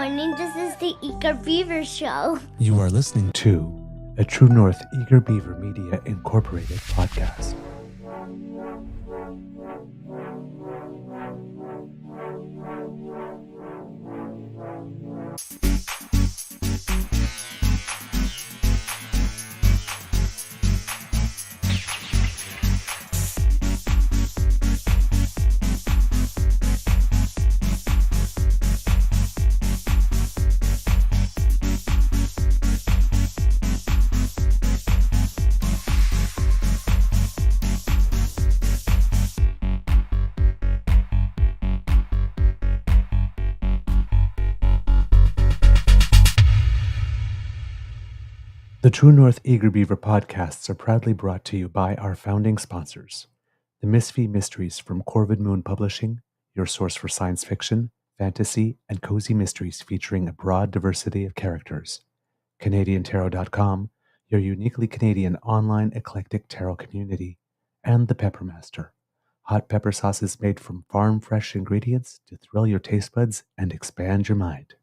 morning. This is the Eager Beaver Show. You are listening to a True North Eager Beaver Media Incorporated podcast. The True North Eager Beaver podcasts are proudly brought to you by our founding sponsors, the Misfit Mysteries from Corvid Moon Publishing, your source for science fiction, fantasy, and cozy mysteries featuring a broad diversity of characters, CanadianTarot.com, your uniquely Canadian online eclectic tarot community, and the Peppermaster, hot pepper sauces made from farm-fresh ingredients to thrill your taste buds and expand your mind.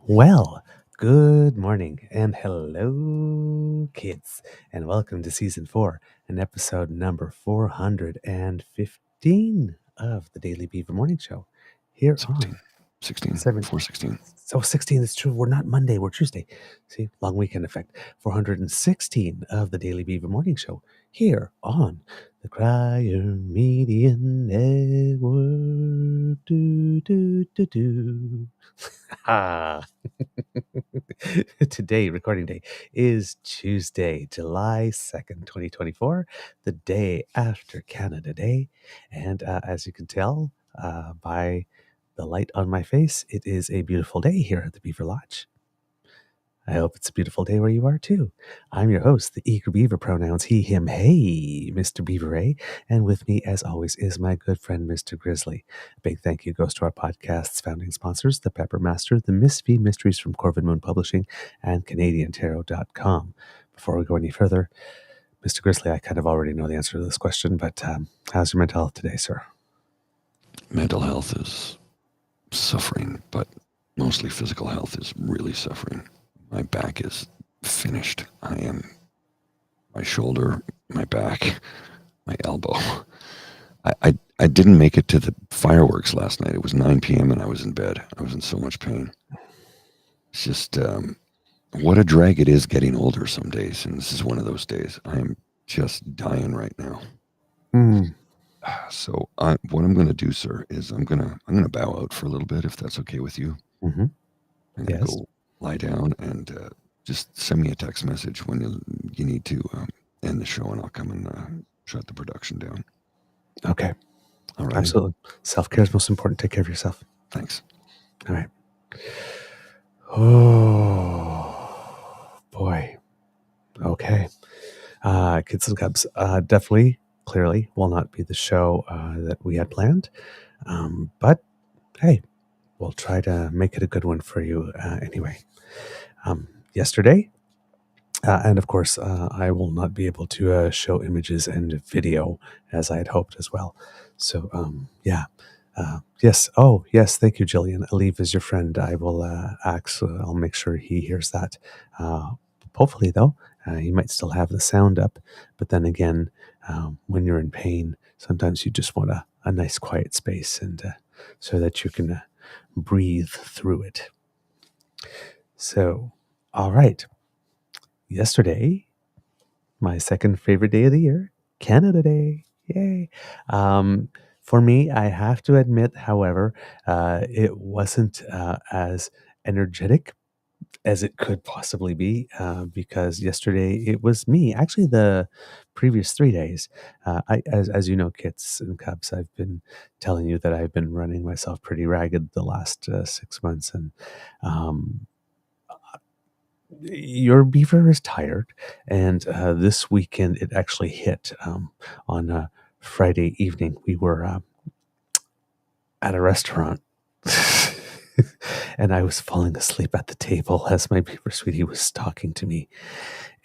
Well, good morning and hello, kids, and welcome to Season 4 and episode number 415 of the Daily Beaver Morning Show. Here 16, 416. So 16 is true. We're not Monday, we're Tuesday. See, long weekend effect. 416 of the Daily Beaver Morning Show here on the Crier Media Network. Today, recording day, is Tuesday, July 2nd, 2024, the day after Canada Day. And as you can tell by the light on my face, it is a beautiful day here at the Beaver Lodge. I hope it's a beautiful day where you are too. I'm your host, the Eager Beaver, pronouns he, him, hey, Mr. Beaver A. And with me, as always, is my good friend, Mr. Grizzly. A big thank you goes to our podcast's founding sponsors, the Peppermaster, the Misfit Mysteries from Corvid Moon Publishing, and CanadianTarot.com. Before we go any further, Mr. Grizzly, I kind of already know the answer to this question, but how's your mental health today, sir? Mental health is suffering, but mostly physical health is really suffering. My back is finished. My shoulder, my back, my elbow. I didn't make it to the fireworks last night. It was 9 p.m. and I was in bed. I was in so much pain. It's just, what a drag it is getting older some days. And this is one of those days. I am just dying right now. So what I'm going to do, sir, is I'm going to bow out for a little bit, if that's okay with you. Mm-hmm. I'm going to go lie down and just send me a text message when you need to end the show, and I'll come and shut the production down. Okay. All right. Absolutely. Self-care is most important. Take care of yourself. Thanks. All right. Oh, boy. Okay. Kids and Cubs definitely, clearly, will not be the show that we had planned. But, hey, we'll try to make it a good one for you anyway. Yesterday, and of course, I will not be able to show images and video as I had hoped as well. So, yeah. Yes. Oh, yes. Thank you, Jillian. Aleve is your friend. I will I'll make sure he hears that. Hopefully, though, you might still have the sound up. But then again, when you're in pain, sometimes you just want a nice quiet space, and so that you can breathe through it. So, all right. Yesterday, my second favorite day of the year, Canada Day. Yay. For me, I have to admit, however, it wasn't as energetic as it could possibly be, because yesterday it was me. Actually, the previous 3 days, as you know, kids and cubs, I've been telling you that I've been running myself pretty ragged the last 6 months, and your beaver is tired, and this weekend it actually hit on Friday evening. We were at a restaurant. And I was falling asleep at the table as my Beaver sweetie was talking to me.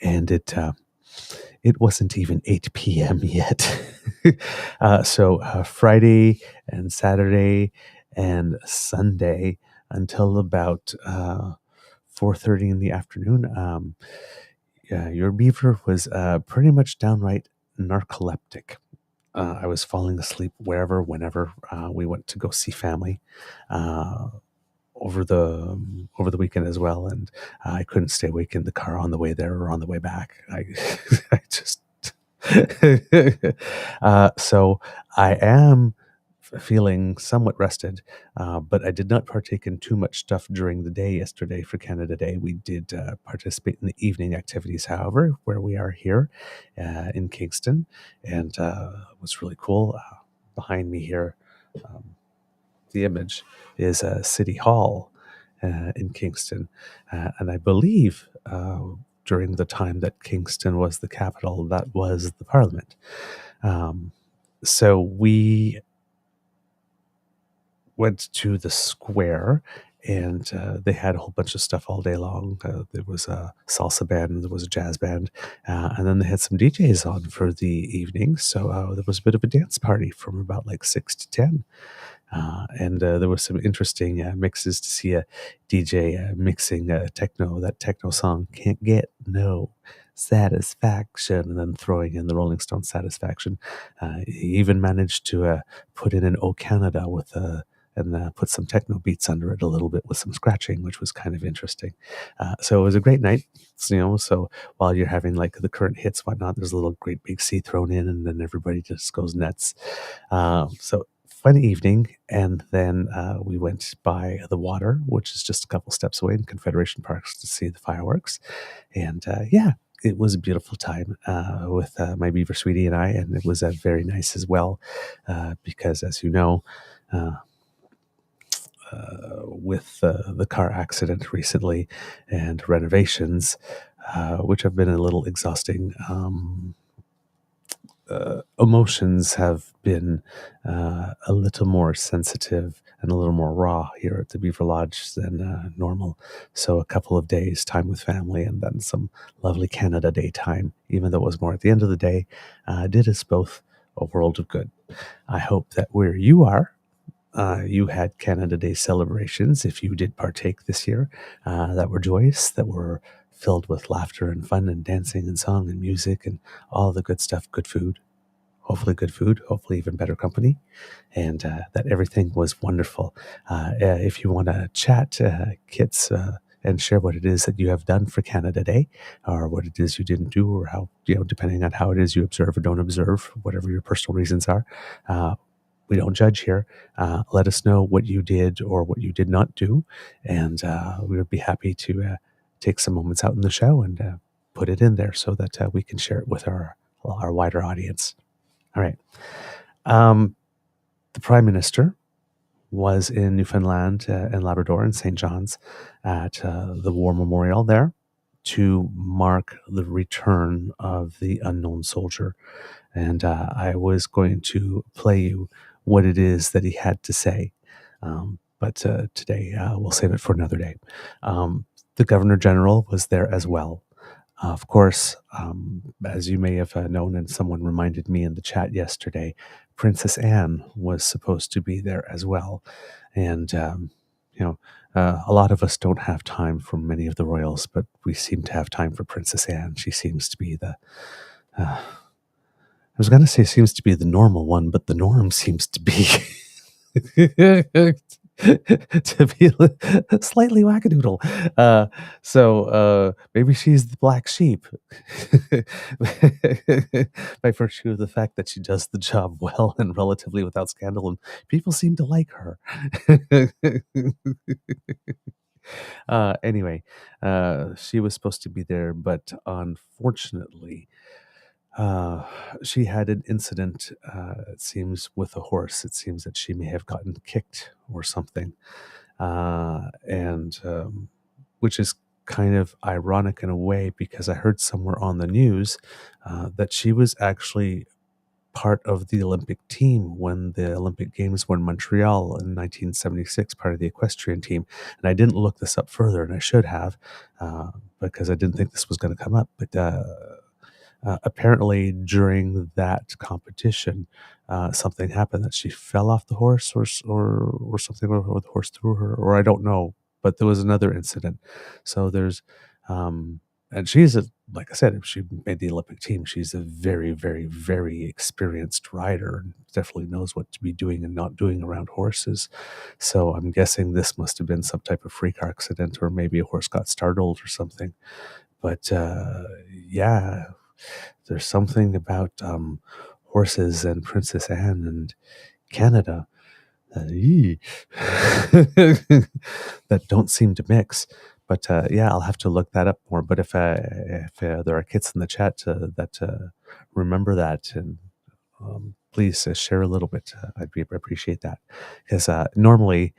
And it wasn't even 8 p.m. yet. So Friday and Saturday and Sunday until about 4:30 in the afternoon, your Beaver was pretty much downright narcoleptic. I was falling asleep wherever, whenever we went to go see family. Over the weekend as well, and I couldn't stay awake in the car on the way there or on the way back. I just so I am feeling somewhat rested, but I did not partake in too much stuff during the day yesterday for Canada Day. We did participate in the evening activities, however, where we are here in Kingston, and it was really cool. Behind me here, the image is City Hall in Kingston. And I believe during the time that Kingston was the capital, that was the Parliament. So we went to the square, and they had a whole bunch of stuff all day long. There was a salsa band, there was a jazz band, and then they had some DJs on for the evening. So there was a bit of a dance party from about like 6 to 10. And there were some interesting mixes to see a DJ mixing that techno song, Can't Get No Satisfaction, and then throwing in the Rolling Stones Satisfaction. He even managed to put in an O Canada and put some techno beats under it a little bit with some scratching, which was kind of interesting. So it was a great night, so while you're having like the current hits, whatnot, there's a little Great Big Sea thrown in, and then everybody just goes nuts. So fun evening, and then we went by the water, which is just a couple steps away in Confederation Parks, to see the fireworks. And it was a beautiful time with my Beaver sweetie and I, and it was very nice as well because, as you know, with the car accident recently and renovations, which have been a little exhausting, emotions have been a little more sensitive and a little more raw here at the Beaver Lodge than normal. So a couple of days time with family, and then some lovely Canada Day time, even though it was more at the end of the day, did us both a world of good. I hope that where you are, you had Canada Day celebrations, if you did partake this year, that were joyous, that were filled with laughter and fun and dancing and song and music and all the good stuff, good food, hopefully even better company, and that everything was wonderful. If you want to chat, Kits, and share what it is that you have done for Canada Day, or what it is you didn't do, or how, depending on how it is you observe or don't observe, whatever your personal reasons are, we don't judge here. Let us know what you did or what you did not do, and we would be happy to take some moments out in the show and put it in there so that we can share it with our wider audience. All right. The Prime Minister was in Newfoundland and Labrador and St. John's at the War Memorial there to mark the return of the unknown soldier. And I was going to play you what it is that he had to say. But today we'll save it for another day. The Governor General was there as well. Of course, as you may have known, and someone reminded me in the chat yesterday, Princess Anne was supposed to be there as well. And, a lot of us don't have time for many of the royals, but we seem to have time for Princess Anne. She seems to be I was going to say seems to be the normal one, but the norm seems to be to be slightly wackadoodle. So maybe she's the black sheep by virtue of the fact that she does the job well and relatively without scandal, and people seem to like her. Anyway, she was supposed to be there, but unfortunately, she had an incident, it seems, with a horse. It seems that she may have gotten kicked or something, and which is kind of ironic in a way, because I heard somewhere on the news that she was actually part of the Olympic team when the Olympic Games were in Montreal in 1976, part of the equestrian team. And I didn't look this up further, and I should have, because I didn't think this was going to come up. But apparently during that competition, something happened that she fell off the horse or something, or the horse threw her, or I don't know. But there was another incident. So there's, and she's like I said, if she made the Olympic team, she's a very, very, very experienced rider and definitely knows what to be doing and not doing around horses. So I'm guessing this must have been some type of freak accident, or maybe a horse got startled or something. But yeah, there's something about horses and Princess Anne and Canada that that don't seem to mix. But yeah, I'll have to look that up more. But if there are kids in the chat that remember that, and please share a little bit, I'd appreciate that. Because normally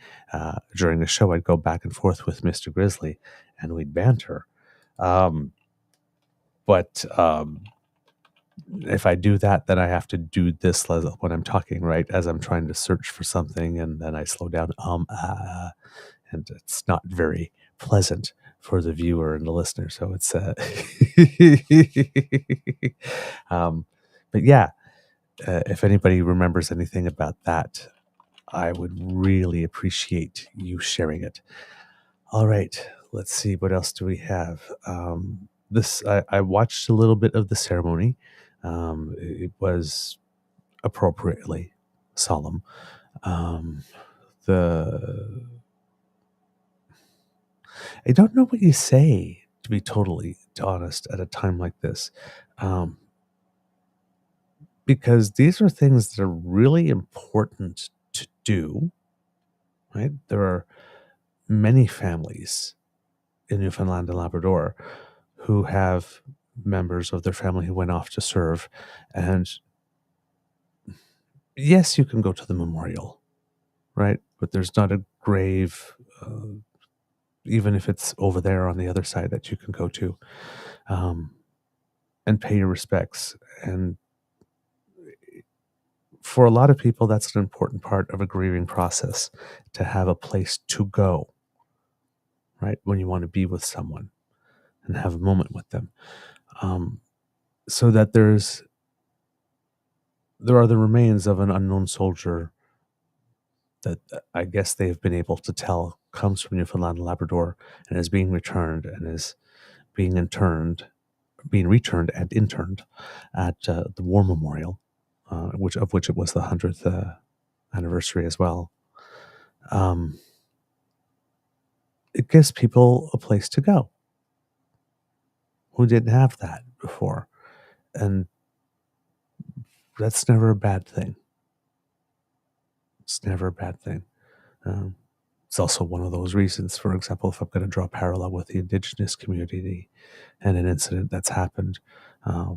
during the show, I'd go back and forth with Mr. Grizzly, and we'd banter. But if I do that, then I have to do this when I'm talking, right? As I'm trying to search for something, and then I slow down, and it's not very pleasant for the viewer and the listener. So it's, but yeah, if anybody remembers anything about that, I would really appreciate you sharing it. All right, let's see, what else do we have? I watched a little bit of the ceremony. It was appropriately solemn. I don't know what you say, to be totally honest, at a time like this, because these are things that are really important to do, right? There are many families in Newfoundland and Labrador who have members of their family who went off to serve. And yes, you can go to the memorial, right? But there's not a grave, even if it's over there on the other side, that you can go to and pay your respects. And for a lot of people, that's an important part of a grieving process, to have a place to go, right? When you want to be with someone and have a moment with them. So that there are the remains of an unknown soldier that I guess they've been able to tell comes from Newfoundland and Labrador, and is being returned and being returned and interned at the War Memorial, which it was the 100th anniversary as well. It gives people a place to go who didn't have that before, and that's never a bad thing. It's never a bad thing. It's also one of those reasons, for example, if I'm going to draw a parallel with the Indigenous community and an incident that's happened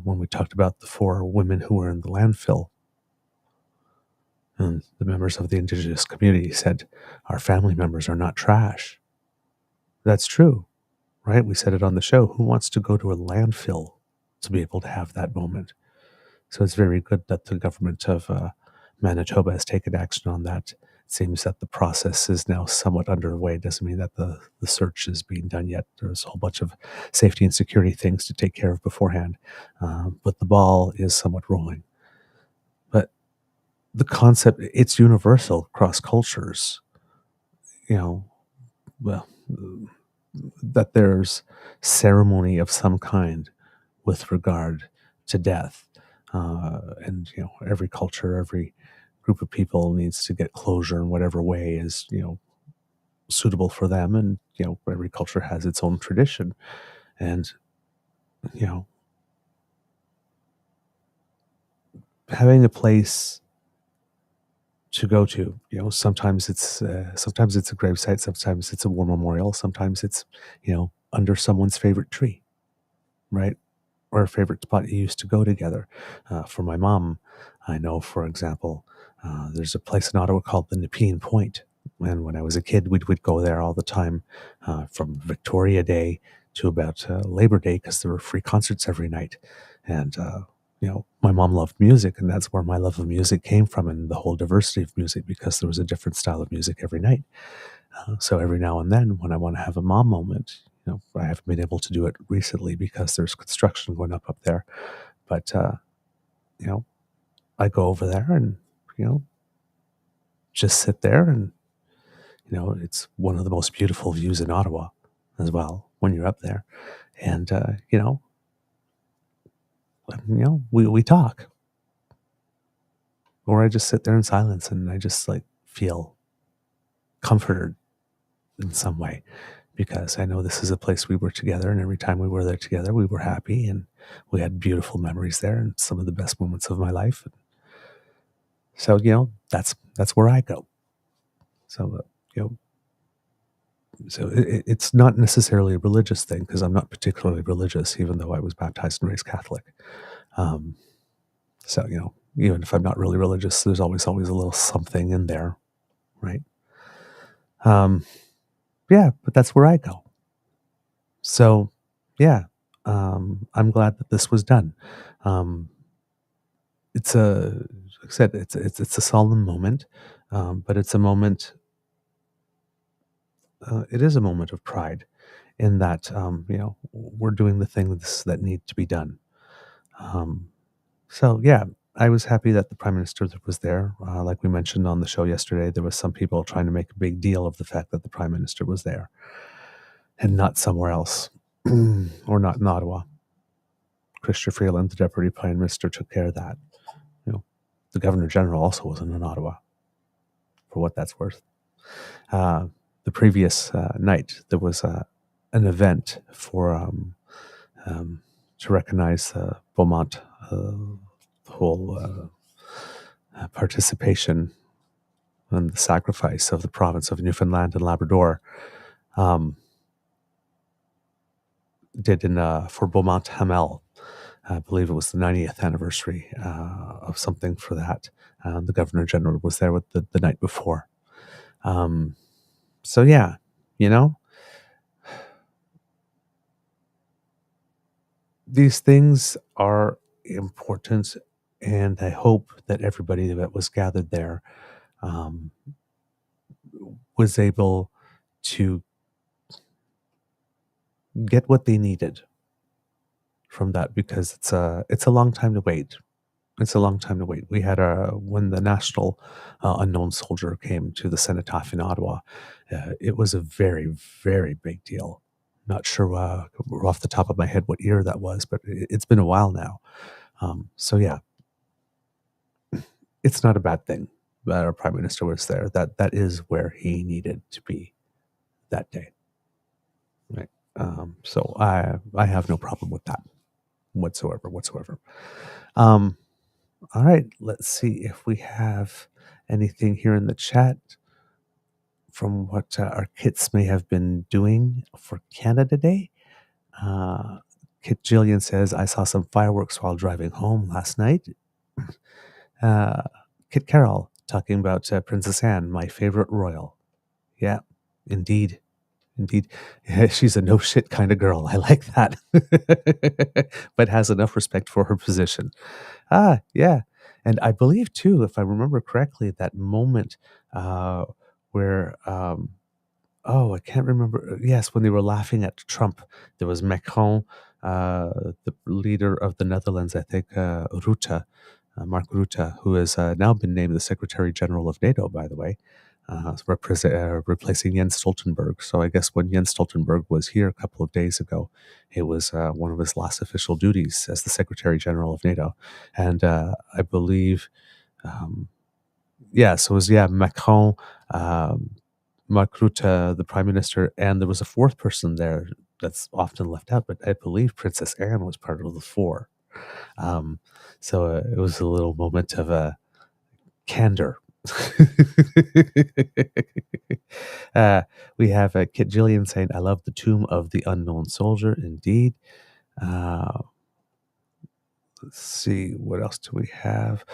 when we talked about the 4 women who were in the landfill, and the members of the Indigenous community said, our family members are not trash. That's true, right? We said it on the show. Who wants to go to a landfill to be able to have that moment? So it's very good that the government of Manitoba has taken action on that. It seems that the process is now somewhat underway. It doesn't mean that the search is being done yet. There's a whole bunch of safety and security things to take care of beforehand. But the ball is somewhat rolling. But the concept, it's universal across cultures. Well, that there's ceremony of some kind with regard to death. And every culture, every group of people needs to get closure in whatever way is suitable for them, and every culture has its own tradition, and having a place to go to, sometimes it's a gravesite, sometimes it's a war memorial, sometimes it's under someone's favorite tree, right? Or a favorite spot you used to go together. For my mom, I know, for example, there's a place in Ottawa called the Nepean Point. And when I was a kid, we'd go there all the time, from Victoria Day to about Labor Day, because there were free concerts every night. And my mom loved music, and that's where my love of music came from, and the whole diversity of music, because there was a different style of music every night. So every now and then, when I want to have a mom moment, I haven't been able to do it recently because there's construction going up there. But, I go over there and, just sit there, and, it's one of the most beautiful views in Ottawa as well when you're up there. And, we talk, or I just sit there in silence and I just like feel comforted in some way, because I know this is a place we were together, and every time we were there together, we were happy, and we had beautiful memories there, and some of the best moments of my life. So, that's where I go. So, it's not necessarily a religious thing, because I'm not particularly religious, even though I was baptized and raised Catholic. So, even if I'm not really religious, there's always a little something in there, right? Yeah, but that's where I go. So, yeah, I'm glad that this was done. It's like I said, it's a solemn moment, but it's a moment. It is a moment of pride, in that we're doing the things that need to be done. So yeah, I was happy that the Prime Minister was there. Like we mentioned on the show yesterday, there was some people trying to make a big deal of the fact that the Prime Minister was there and not somewhere else, or not in Ottawa. Chrystia Freeland, the Deputy Prime Minister, took care of that. The Governor General also wasn't in Ottawa, for what that's worth. The previous night, there was an event for to recognize Beaumont, the whole participation and the sacrifice of the province of Newfoundland and Labrador. Did for Beaumont Hamel. I believe it was the 90th anniversary of something for that. The Governor General was there with the night before. So yeah, these things are important, and I hope that everybody that was gathered there was able to get what they needed from that, because it's a long time to wait. It's a long time to wait. We had when the National Unknown Soldier came to the Cenotaph in Ottawa, it was a very, very big deal. Not sure off the top of my head what year that was, but it's been a while now. So yeah, it's not a bad thing that our Prime Minister was there. That is where he needed to be that day. Right. So I have no problem with that whatsoever. All right, let's see if we have anything here in the chat from what our kits may have been doing for Canada Day. Kit Jillian says, I saw some fireworks while driving home last night. Kit Carroll talking about Princess Anne, my favorite royal. Yeah, indeed. Yeah, she's a no shit kind of girl. I like that. But has enough respect for her position. Yeah. And I believe too, if I remember correctly, that moment where I can't remember. Yes, when they were laughing at Trump, there was Macron, the leader of the Netherlands, I think, Rutte, Mark Rutte, who has now been named the Secretary General of NATO, by the way, replacing Jens Stoltenberg. So I guess when Jens Stoltenberg was here a couple of days ago, it was one of his last official duties as the Secretary General of NATO. And I believe, so it was, Macron, Mark Rutte, the Prime Minister, and there was a fourth person there that's often left out, but I believe Princess Anne was part of the four. So it was a little moment of candor. We have Kit Jillian saying, I love the tomb of the unknown soldier. Indeed. Let's see, what else do we have?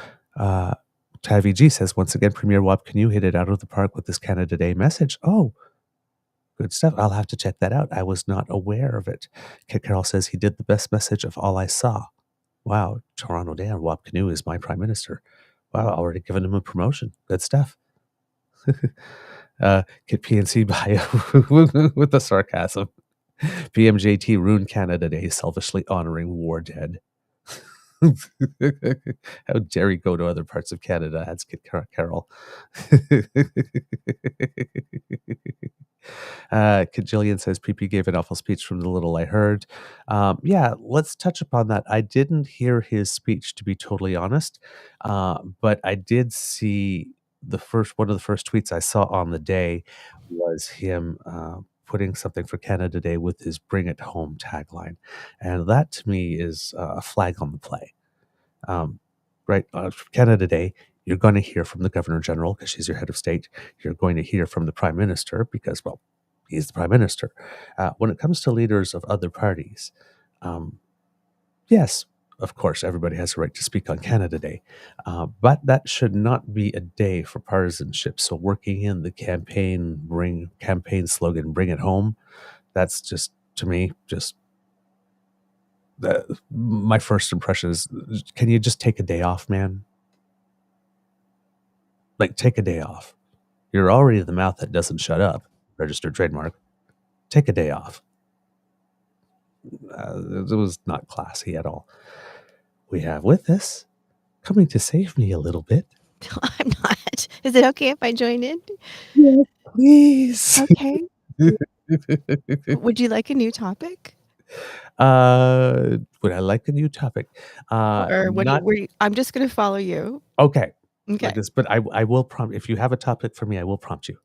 Tavi G says, once again, Premier Wap, can you hit it out of the park with this Canada Day message? Oh, good stuff. I'll have to check that out. I was not aware of it. Kit Carroll says he did the best message of all I saw. Wow, Toronto Dan, Wap Canoe is my prime minister. Wow, already given him a promotion. Good stuff. Get PNC bio with the sarcasm. PMJT ruined Canada Day, selfishly honoring war dead. How dare you go to other parts of Canada? Adds Kit Carol. Kajillian says PP gave an awful speech from the little I heard. Yeah, let's touch upon that. I didn't hear his speech, to be totally honest, but I did see one of the first tweets I saw on the day was him putting something for Canada Day with his "Bring It Home" tagline, and that to me is a flag on the play. Right, Canada Day, you're going to hear from the Governor General because she's your head of state. You're going to hear from the Prime Minister because, well, he's the Prime Minister. When it comes to leaders of other parties, yes, of course, everybody has a right to speak on Canada Day, but that should not be a day for partisanship. So working in the campaign slogan, "Bring It Home," that's just, to me, just my first impression is, can you just take a day off, man? Like, take a day off. You're already the mouth that doesn't shut up, registered trademark. Take a day off. It was not classy at all. We have with us, coming to save me a little bit. I'm not. Is it okay if I join in? Yes, please. Okay. Would you like a new topic? Would I like a new topic? Or I'm just going to follow you. Okay. Okay. Like this, but I will prompt. If you have a topic for me, I will prompt you.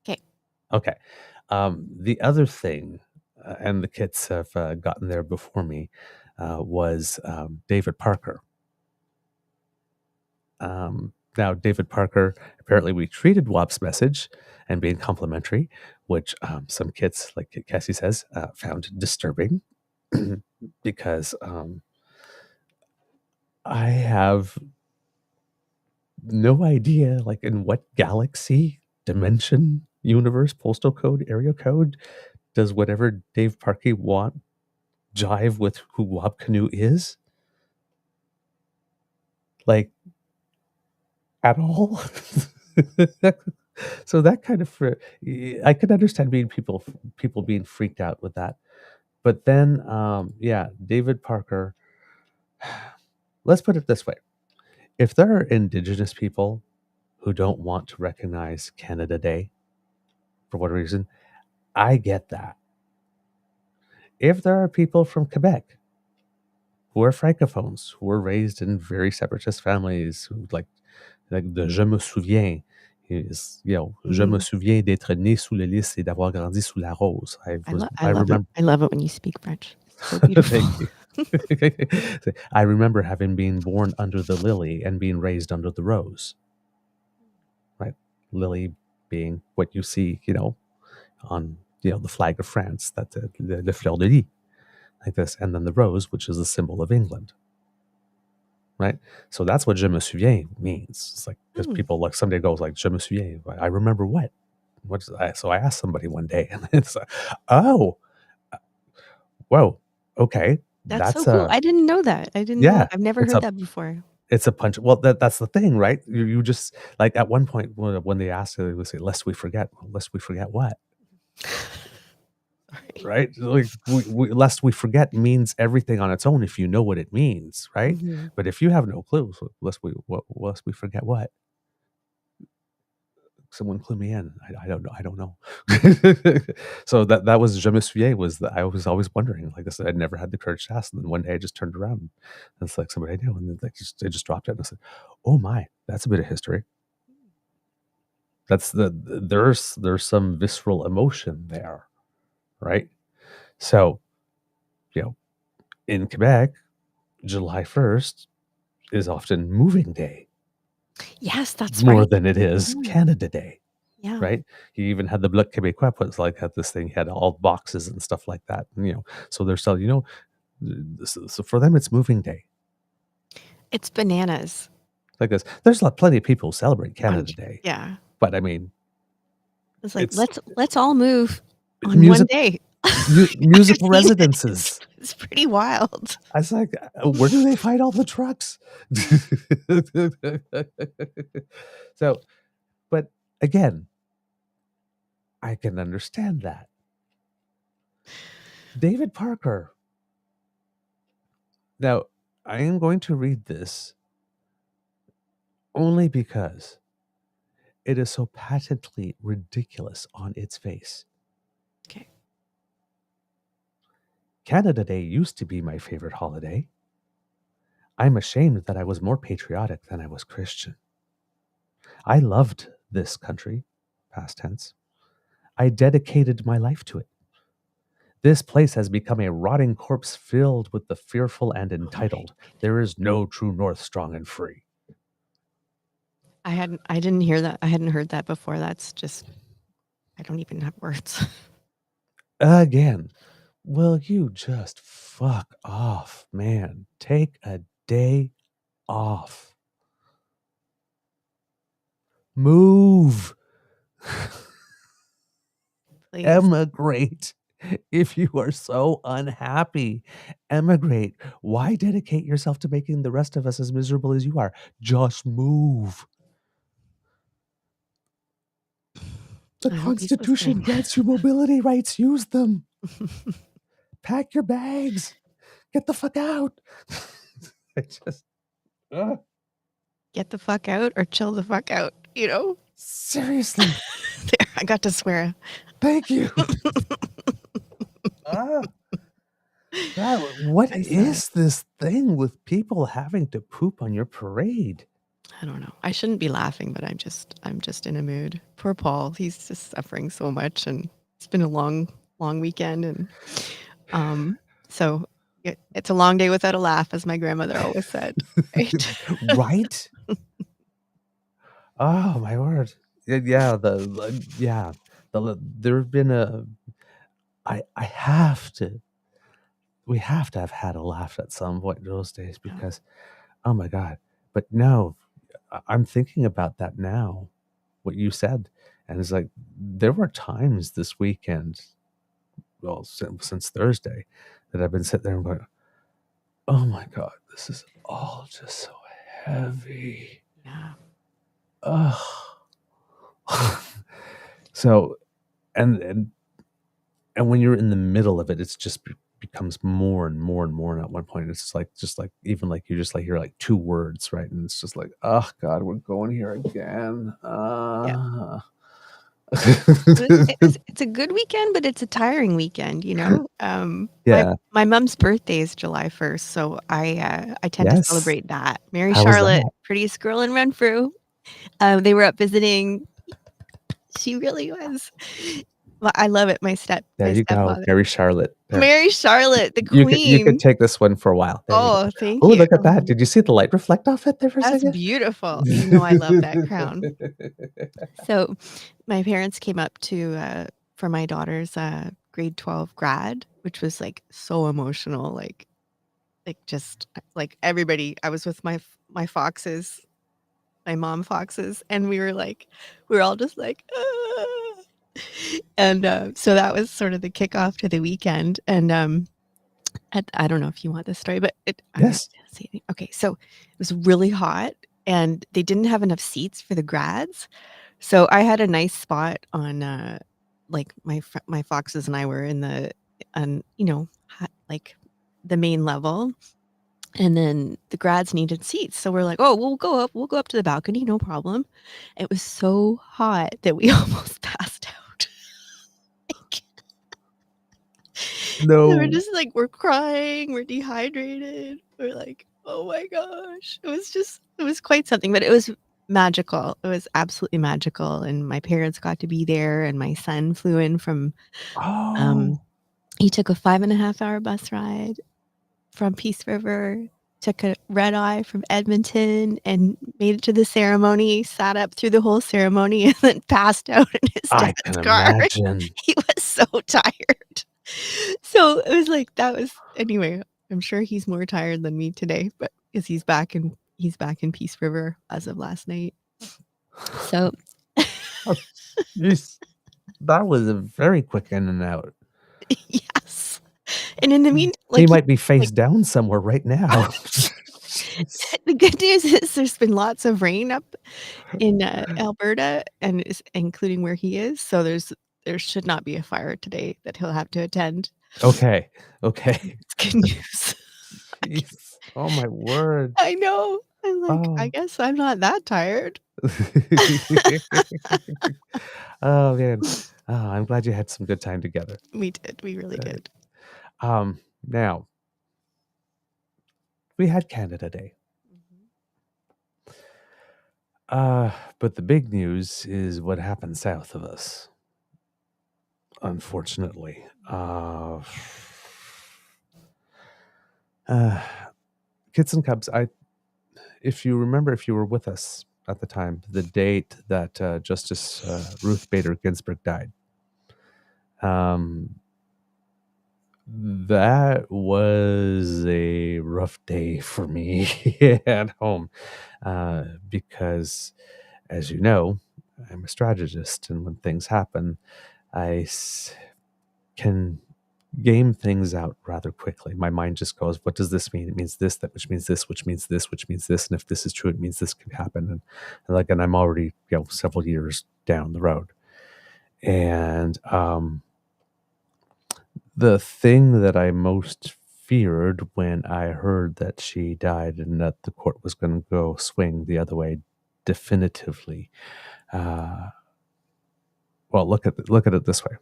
Okay. Okay. The other thing, and the kids have gotten there before me, was David Parker. Now, David Parker, apparently we treated WAP's message and being complimentary, which some kids, like Cassie says, found disturbing because I have no idea, like, in what galaxy, dimension, universe, postal code, area code does whatever Dave Parkey want jive with who Wap Canoe is? Like, at all? So that kind of, I could understand people being freaked out with that. But then, yeah, David Parker, let's put it this way. If there are Indigenous people who don't want to recognize Canada Day, for what reason, I get that. If there are people from Quebec who are francophones, who were raised in very separatist families, who like the Je me souviens, is, Je me souviens d'être né sous le lys et d'avoir grandi sous la rose. I love it when you speak French. It's so beautiful. Thank you. I remember being born under the lily and being raised under the rose. Right? Lily being what you see, on the flag of France, that the fleur de lis, like this, and then the rose, which is the symbol of England. Right? So that's what Je me souviens means. It's like, because people, like, somebody goes like, Je me souviens, I remember what? So I asked somebody one day, and it's like, oh, whoa, okay. That's so cool. I didn't know that. I didn't know. I've never heard that before. It's a punch. Well, that's the thing, right? You just, like, at one point when they asked, they would say, lest we forget. Well, lest we forget what? Right? Like, lest we forget means everything on its own if you know what it means, right? Mm-hmm. But if you have no clue, so lest we forget what? Someone clue me in. I don't know. So that was Je me souviens, I was always wondering, like I said, I'd never had the courage to ask. And then one day I just turned around and it's like somebody I knew, and they just dropped it, and I said, oh my, that's a bit of history. That's there's some visceral emotion there, right? So, in Quebec, July 1st is often moving day. Yes, that's more right. than it is Canada Day. Yeah. Right? He even had the Bloc Québécois, had this thing, he had all boxes and stuff like that. And, so they're still, so for them it's moving day. It's bananas. Like this. There's plenty of people who celebrate Canada Day. Yeah. But I mean, it's like, let's all move on one day. Musical residences. It's pretty wild. I was like, where do they find all the trucks? So, but again, I can understand that. David Parker. Now, I am going to read this only because it is so patently ridiculous on its face. Okay. Canada Day used to be my favorite holiday. I'm ashamed that I was more patriotic than I was Christian. I loved this country, past tense. I dedicated my life to it. This place has become a rotting corpse filled with the fearful and entitled. There is no true north strong and free. I didn't hear that. I hadn't heard that before. That's just, I don't even have words. Again, will you just fuck off, man? Take a day off. Move. Please. Emigrate. If you are so unhappy, emigrate. Why dedicate yourself to making the rest of us as miserable as you are? Just move. The I hope he's Constitution listening. grants you mobility rights. Use them. Pack your bags. Get the fuck out. I just... Get the fuck out or chill the fuck out, you know? Seriously. There, I got to swear. Thank you. God, what I'm is this thing with people having to poop on your parade? I don't know. I shouldn't be laughing, but I'm just in a mood. Poor Paul. He's just suffering so much, and it's been a long weekend, and so it's a long day without a laugh, as my grandmother always said. Right? Right? Oh my word! Yeah, there have been we have to have had a laugh at some point those days because, oh my God! But no, I'm thinking about that now, what you said, and it's like there were times this weekend, well, since Thursday, that I've been sitting there and going, oh my God, this is all just so heavy. Yeah. Ugh. So, and when you're in the middle of it, it's just becomes more and more and more. And at one point, it's just like even like you just like hear like two words, right? And it's just like, oh God, we're going here again. Yeah. It's a good weekend, but it's a tiring weekend, you know. Yeah. My mom's birthday is July 1st, so I tend to celebrate that. Mary How was Charlotte, that? prettiest girl in Renfrew. They were up visiting. She really was. Well, I love it. There you go, stepfather. Mary Charlotte. There. Mary Charlotte, the queen. You could take this one for a while. There Oh, thank you. you. Oh, look at that! Did you see the light reflect off it there for a That's second? beautiful. You know I love that crown. So my parents came up to for my daughter's grade 12 grad, which was like so emotional, like just like everybody. I was with my foxes, my mom foxes, and we were all just like ah. And so that was sort of the kickoff to the weekend. And I don't know if you want this story, but Yes. Okay, so it was really hot and they didn't have enough seats for the grads. So I had a nice spot on like my foxes and I were in the like the main level. And then the grads needed seats. So we're like, oh, we'll go up to the balcony, no problem. It was so hot that we almost passed out. No. We're just like, we're crying, we're dehydrated. We're like, oh my gosh. It was quite something, but it was magical. It was absolutely magical. And my parents got to be there, and my son flew in from he took a 5.5-hour bus ride from Peace River, took a red eye from Edmonton, and made it to the ceremony, sat up through the whole ceremony, and then passed out in his dad's car. Imagine. He was so tired. So it was like anyway, I'm sure he's more tired than me today, but because he's back in Peace River as of last night. So That was a very quick in and out. Yes. And in the mean, he might be face down somewhere right now. the good news is there's been lots of rain up in Alberta, and including where he is. So there should not be a fire today that he'll have to attend. Okay. It's good news. Jeez. Oh my word. I know. I'm like, I guess I'm not that tired. Oh man. Oh, I'm glad you had some good time together. We did. We really did. Now we had Canada Day. But the big news is what happened south of us. Unfortunately. Kids and Cubs, if you remember, if you were with us at the time, the date that Justice Ruth Bader Ginsburg died, that was a rough day for me at home because, as you know, I'm a strategist, and when things happen, I can game things out rather quickly. My mind just goes, what does this mean? It means this, that which means this, which means this, which means this, and if this is true, it means this could happen. And I'm already, several years down the road. And the thing that I most feared when I heard that she died and that the court was going to go swing the other way definitively. Well, look at it this way.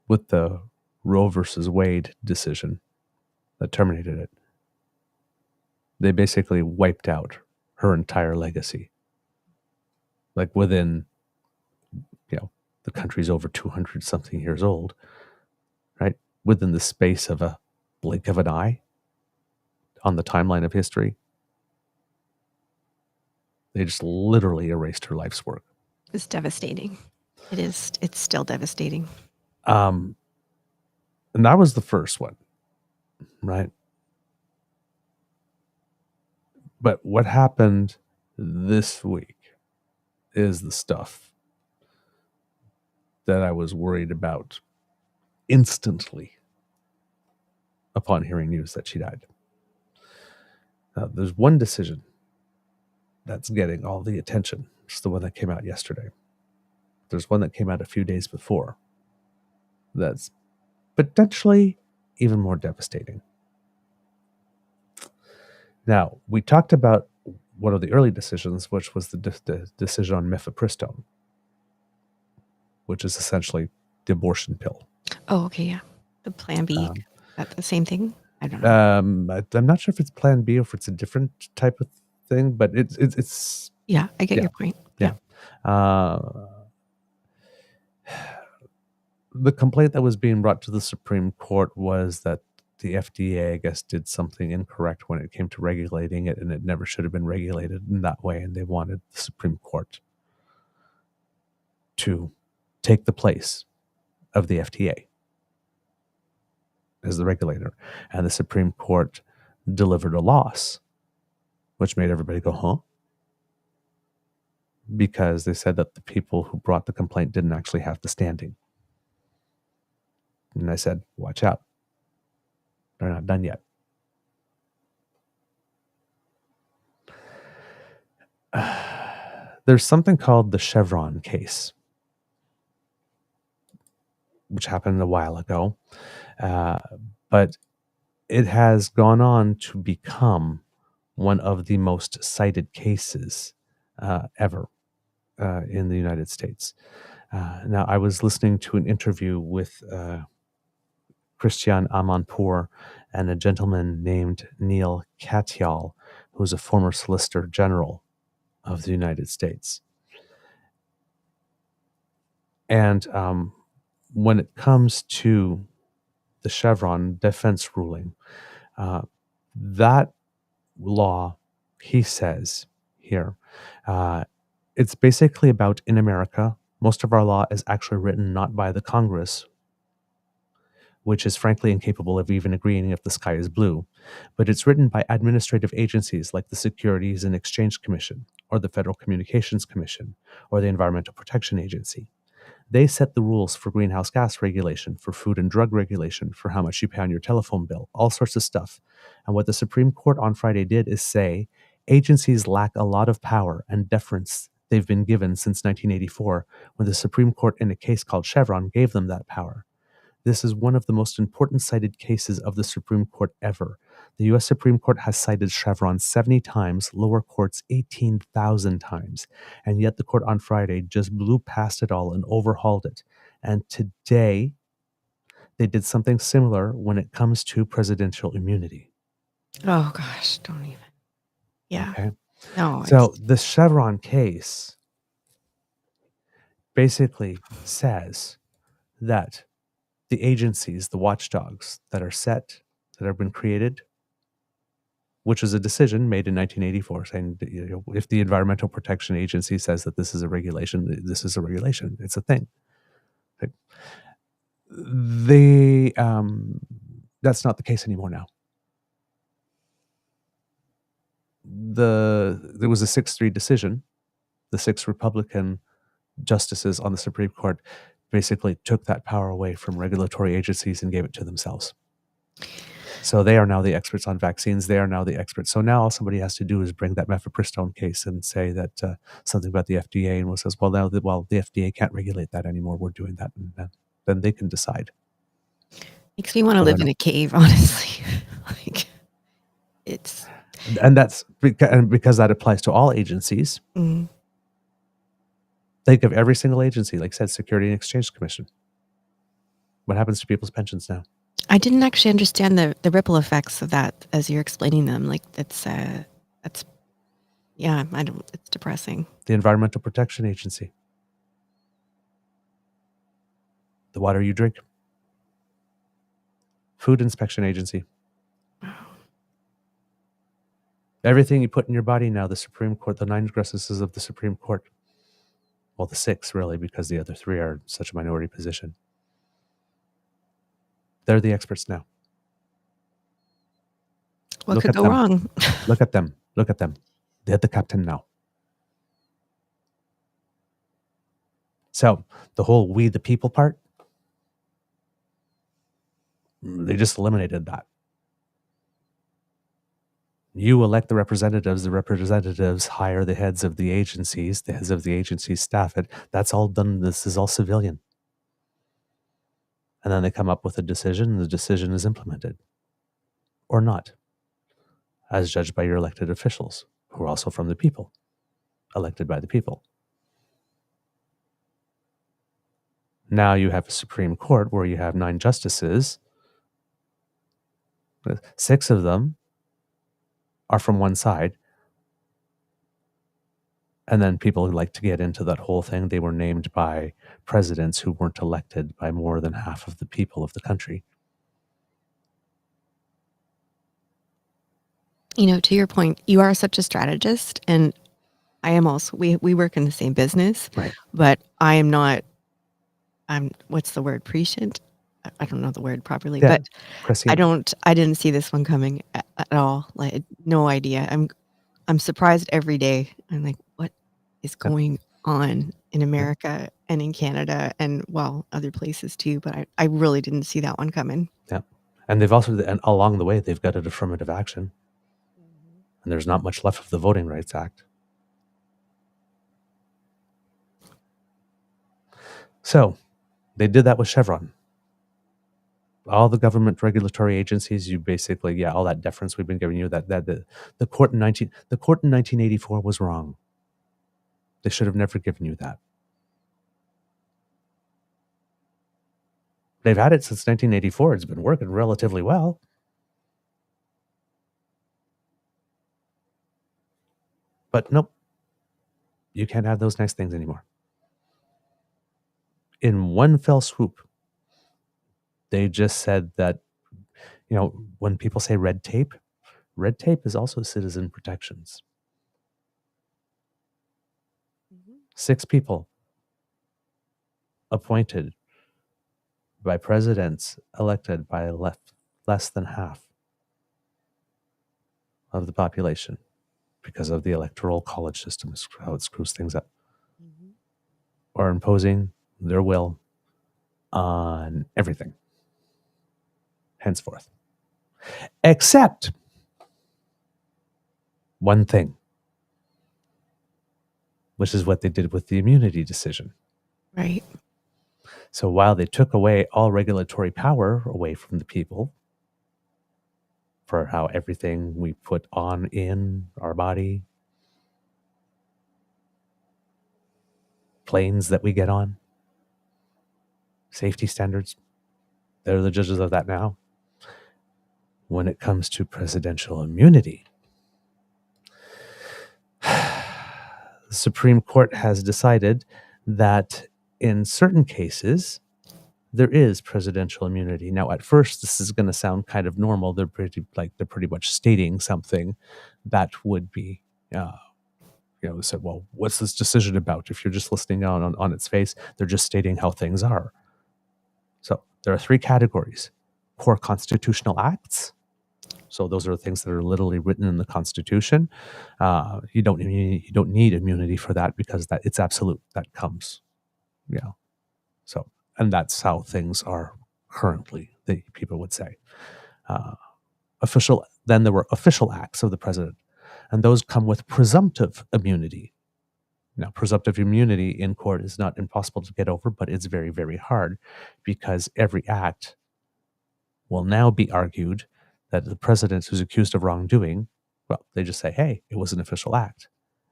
With the Roe versus Wade decision that terminated it, they basically wiped out her entire legacy. Like within, the country's over 200 something years old, right? Within the space of a blink of an eye on the timeline of history, they just literally erased her life's work. It's devastating. It is. It's still devastating. And that was the first one, right? But what happened this week is the stuff that I was worried about instantly upon hearing news that she died. There's one decision that's getting all the attention. It's the one that came out yesterday. There's one that came out a few days before that's potentially even more devastating. Now, we talked about one of the early decisions, which was the decision on mifepristone, which is essentially the abortion pill. Oh, okay, yeah. The Plan B. That the same thing? I don't know. I'm not sure if it's Plan B or if it's a different type of thing, but it's yeah, I get your point. Yeah. The complaint that was being brought to the Supreme Court was that the FDA, I guess, did something incorrect when it came to regulating it, and it never should have been regulated in that way, and they wanted the Supreme Court to take the place of the FDA as the regulator. And the Supreme Court delivered a loss, which made everybody go, huh? Because they said that the people who brought the complaint didn't actually have the standing. And I said, watch out. They're not done yet. There's something called the Chevron case, which happened a while ago. But it has gone on to become one of the most cited cases ever in the United States. Now, I was listening to an interview with Christian Amanpour and a gentleman named Neil Katyal, who's a former Solicitor General of the United States. And when it comes to the Chevron defense ruling, that law, he says here, it's basically about, in America, most of our law is actually written not by the Congress, which is frankly incapable of even agreeing if the sky is blue, but it's written by administrative agencies like the Securities and Exchange Commission, or the Federal Communications Commission, or the Environmental Protection Agency. They set the rules for greenhouse gas regulation, for food and drug regulation, for how much you pay on your telephone bill, all sorts of stuff. And what the Supreme Court on Friday did is say agencies lack a lot of power and deference they've been given since 1984, when the Supreme Court in a case called Chevron gave them that power. This is one of the most important cited cases of the Supreme Court ever. The U.S. Supreme Court has cited Chevron 70 times, lower courts 18,000 times, and yet the court on Friday just blew past it all and overhauled it. And today, they did something similar when it comes to presidential immunity. Oh gosh, don't even. Yeah. Okay. No. So the Chevron case basically says that the agencies, the watchdogs that are set, that have been created, which was a decision made in 1984 saying that, if the Environmental Protection Agency says that this is a regulation, this is a regulation. It's a thing. That's not the case anymore now. There was a 6-3 decision. The 6 Republican justices on the Supreme Court basically took that power away from regulatory agencies and gave it to themselves. So they are now the experts on vaccines. They are now the experts. So now all somebody has to do is bring that mifepristone case and say that something about the FDA, and says, well, now the FDA can't regulate that anymore. We're doing that, and then they can decide. Makes me want to live in a cave, honestly. Like, it's. And that's because that applies to all agencies. Mm. Think of every single agency, like I said, Security and Exchange Commission. What happens to people's pensions now? I didn't actually understand the ripple effects of that as you're explaining them. Like that's yeah, it's depressing. The Environmental Protection Agency. The water you drink. Food Inspection Agency. Wow. Everything you put in your body now, the Supreme Court, the 9 justices of the Supreme Court. Well, the 6 really, because the other 3 are in such a minority position. They're the experts now. What could go wrong? Look at them. Look at them. They're the captain now. So the whole we the people part, they just eliminated that. You elect the representatives hire the heads of the agencies, the heads of the agencies staff it. That's all done. This is all civilian. And then they come up with a decision, and the decision is implemented. Or not, as judged by your elected officials, who are also from the people, elected by the people. Now you have a Supreme Court where you have 9 justices. 6 of them are from one side. And then people like to get into that whole thing. They were named by presidents who weren't elected by more than half of the people of the country. You know, to your point, you are such a strategist, and I am also. We work in the same business, Right. But I am not. What's the word? Prescient? I don't know the word properly, Yeah, but prescient. I didn't see this one coming at all. Like, no idea. I'm surprised every day. I'm like, what is going on in America and in Canada and, well, other places too, but I really didn't see that one coming. Yeah. And they've also, and along the way, they've got an affirmative action. And there's not much left of the Voting Rights Act. So they did that with Chevron. All the government regulatory agencies, you basically, all that deference we've been giving you, that the court in 1984 was wrong. They should have never given you that. They've had it since 1984. It's been working relatively well. But nope, you can't have those nice things anymore. In one fell swoop, they just said that, when people say red tape is also citizen protections. 6 people appointed by presidents elected by less than half of the population because of the electoral college system, is how it screws things up. Or imposing their will on everything henceforth. Except one thing, which is what they did with the immunity decision. Right. So while they took away all regulatory power away from the people for how everything we put on in our body, planes that we get on, safety standards, they're the judges of that now. When it comes to presidential immunity, the Supreme Court has decided that in certain cases, there is presidential immunity. Now, at first, this is going to sound kind of normal. They're pretty much stating something that would be, said, well, what's this decision about? If you're just listening on its face, they're just stating how things are. So there are three categories: core constitutional acts. So those are things that are literally written in the Constitution. You don't need immunity for that because it's absolute. That comes, So, and that's how things are currently. People would say official. Then there were official acts of the president, and those come with presumptive immunity. Now, presumptive immunity in court is not impossible to get over, but it's very, very hard because every act will now be argued that the president who's accused of wrongdoing, well, they just say, hey, it was an official act.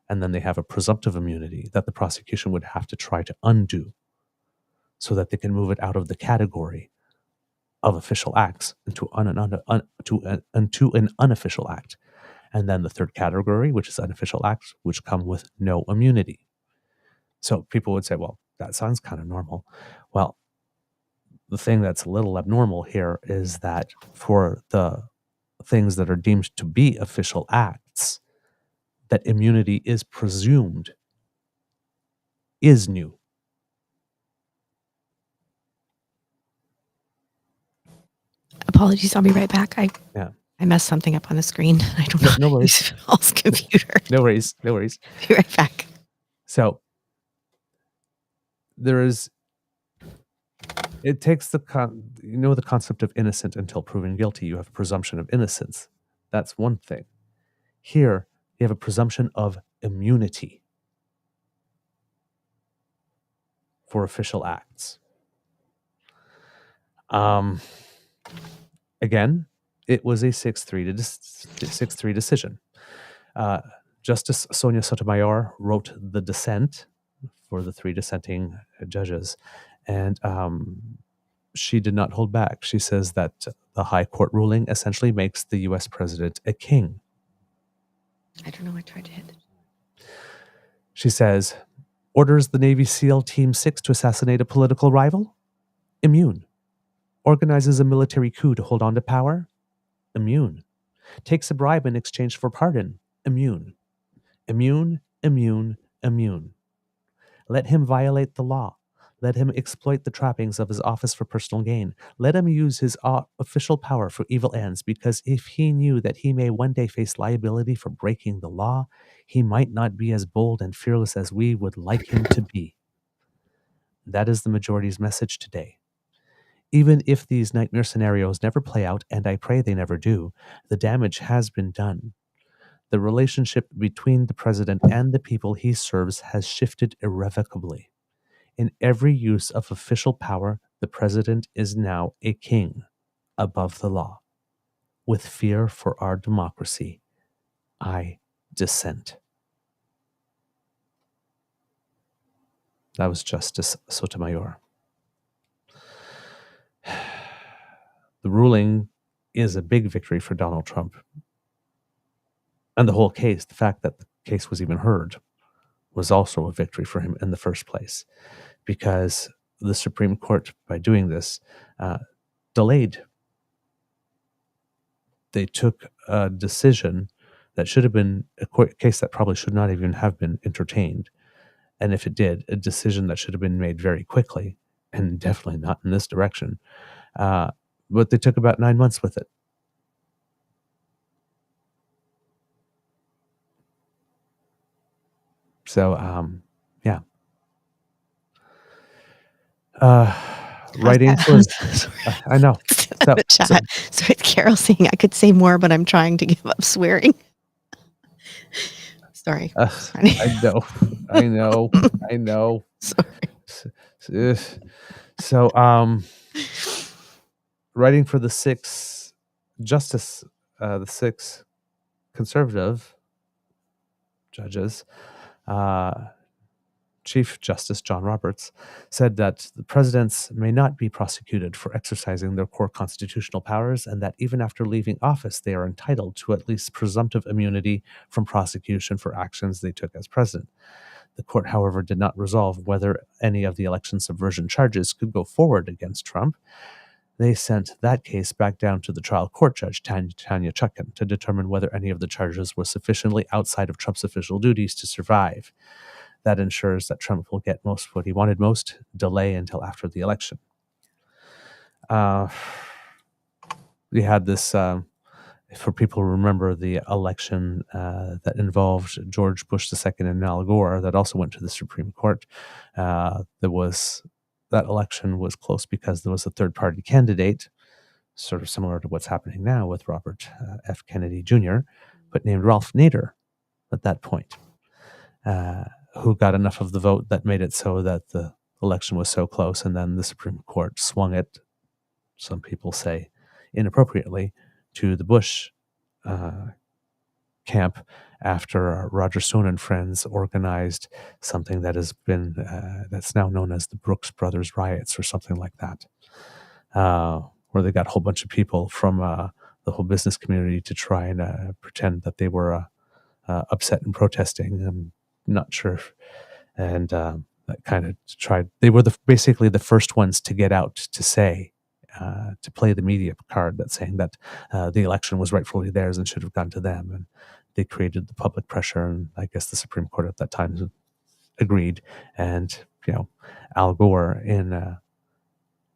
And then they have a presumptive immunity that the prosecution would have to try to undo so that they can move it out of the category of official acts into an unofficial act. And then the third category, which is unofficial acts, which come with no immunity. So people would say, well, that sounds kind of normal. Well, the thing that's a little abnormal here is that for the things that are deemed to be official acts, that immunity is presumed is new. Apologies, I'll be right back. I messed something up on the screen. I don't know. No worries. Paul's computer. No worries. Be right back. So it takes the concept of innocent until proven guilty. You have a presumption of innocence. That's one thing. Here, you have a presumption of immunity for official acts. Again, it was a 6-3 decision. Justice Sonia Sotomayor wrote the dissent for the three dissenting judges, and she did not hold back. She says that the High Court ruling essentially makes the U.S. president a king. I don't know. I tried to hit it. She says, orders the Navy SEAL Team 6 to assassinate a political rival? Immune. Organizes a military coup to hold on to power? Immune. Takes a bribe in exchange for pardon? Immune. Immune, immune, immune. Let him violate the law. Let him exploit the trappings of his office for personal gain. Let him use his official power for evil ends, because if he knew that he may one day face liability for breaking the law, he might not be as bold and fearless as we would like him to be. That is the majority's message today. Even if these nightmare scenarios never play out, and I pray they never do, the damage has been done. The relationship between the president and the people he serves has shifted irrevocably. In every use of official power, the president is now a king above the law. With fear for our democracy, I dissent. That was Justice Sotomayor. The ruling is a big victory for Donald Trump. And the whole case, the fact that the case was even heard, was also a victory for him in the first place, because the Supreme Court, by doing this, delayed. They took a decision that should have been a case that probably should not even have been entertained. And if it did, a decision that should have been made very quickly, and definitely not in this direction. But they took about 9 months with it. So, yeah. Writing for I know. The chat. So it's Carol saying I could say more, but I'm trying to give up swearing. Sorry. I know. Sorry. So, writing for the six conservative judges, Chief Justice John Roberts said that the presidents may not be prosecuted for exercising their core constitutional powers, and that even after leaving office, they are entitled to at least presumptive immunity from prosecution for actions they took as president. The court, however, did not resolve whether any of the election subversion charges could go forward against Trump. They sent that case back down to the trial court judge, Tanya Chutkan, to determine whether any of the charges were sufficiently outside of Trump's official duties to survive. That ensures that Trump will get what he wanted most, delay until after the election. We had this, for people who remember the election that involved George Bush II and Al Gore, that also went to the Supreme Court. That election was close because there was a third-party candidate, sort of similar to what's happening now with Robert F. Kennedy Jr., but named Ralph Nader at that point, who got enough of the vote that made it so that the election was so close, and then the Supreme Court swung it, some people say inappropriately, to the Bush camp after Roger Stone and friends organized something that has been that's now known as the Brooks Brothers riots or something like that, where they got a whole bunch of people from the whole business community to try and pretend that they were upset and protesting. I'm not sure, and that kind of tried. They were basically the first ones to get out to say, to play the media card that's saying that the election was rightfully theirs and should have gone to them, and they created the public pressure, and I guess the Supreme Court at that time agreed. And Al Gore, in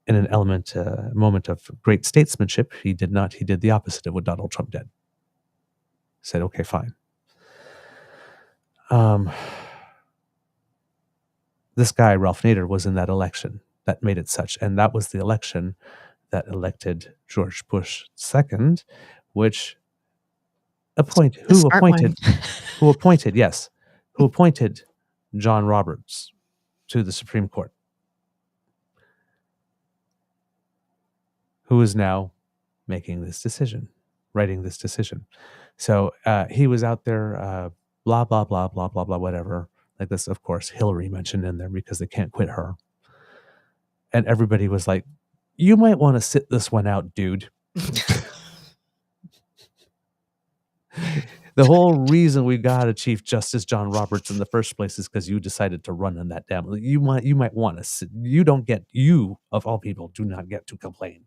an moment of great statesmanship, he did the opposite of what Donald Trump did. Said, okay, fine. This guy, Ralph Nader, was in that election that made it such, and that was the election that elected George Bush II, which appointed John Roberts to the Supreme Court, who is now making this decision, writing this decision. So he was out there, blah, blah, blah, blah, blah, blah, whatever. Like this, of course, Hillary mentioned in there because they can't quit her. And everybody was like, you might want to sit this one out, dude. The whole reason we got a Chief Justice John Roberts in the first place is because you decided to run on that damn. You might want to sit. You of all people do not get to complain.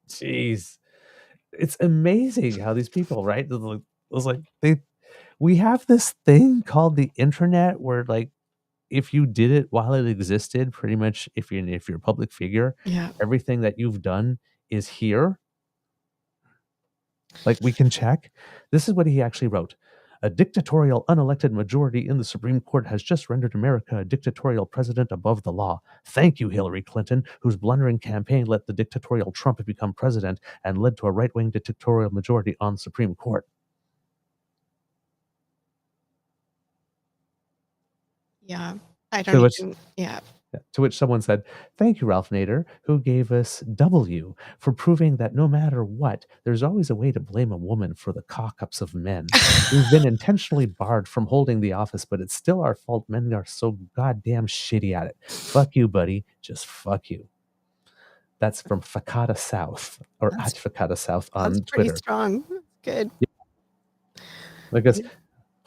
Jeez, it's amazing how these people, right? It was like we have this thing called the internet where, like, if you did it while it existed, pretty much if you're a public figure, everything that you've done is here. Like, we can check. This is what he actually wrote. A dictatorial, unelected majority in the Supreme Court has just rendered America a dictatorial president above the law. Thank you, Hillary Clinton, whose blundering campaign let the dictatorial Trump become president and led to a right-wing dictatorial majority on the Supreme Court. Yeah, I don't To which someone said, thank you, Ralph Nader, who gave us W for proving that no matter what, there's always a way to blame a woman for the cock-ups of men. We've been intentionally barred from holding the office, but it's still our fault men are so goddamn shitty at it. Fuck you, buddy. Just fuck you. That's from Fakata South, or at Fakata South on Twitter. That's pretty strong. Good. Yeah. I guess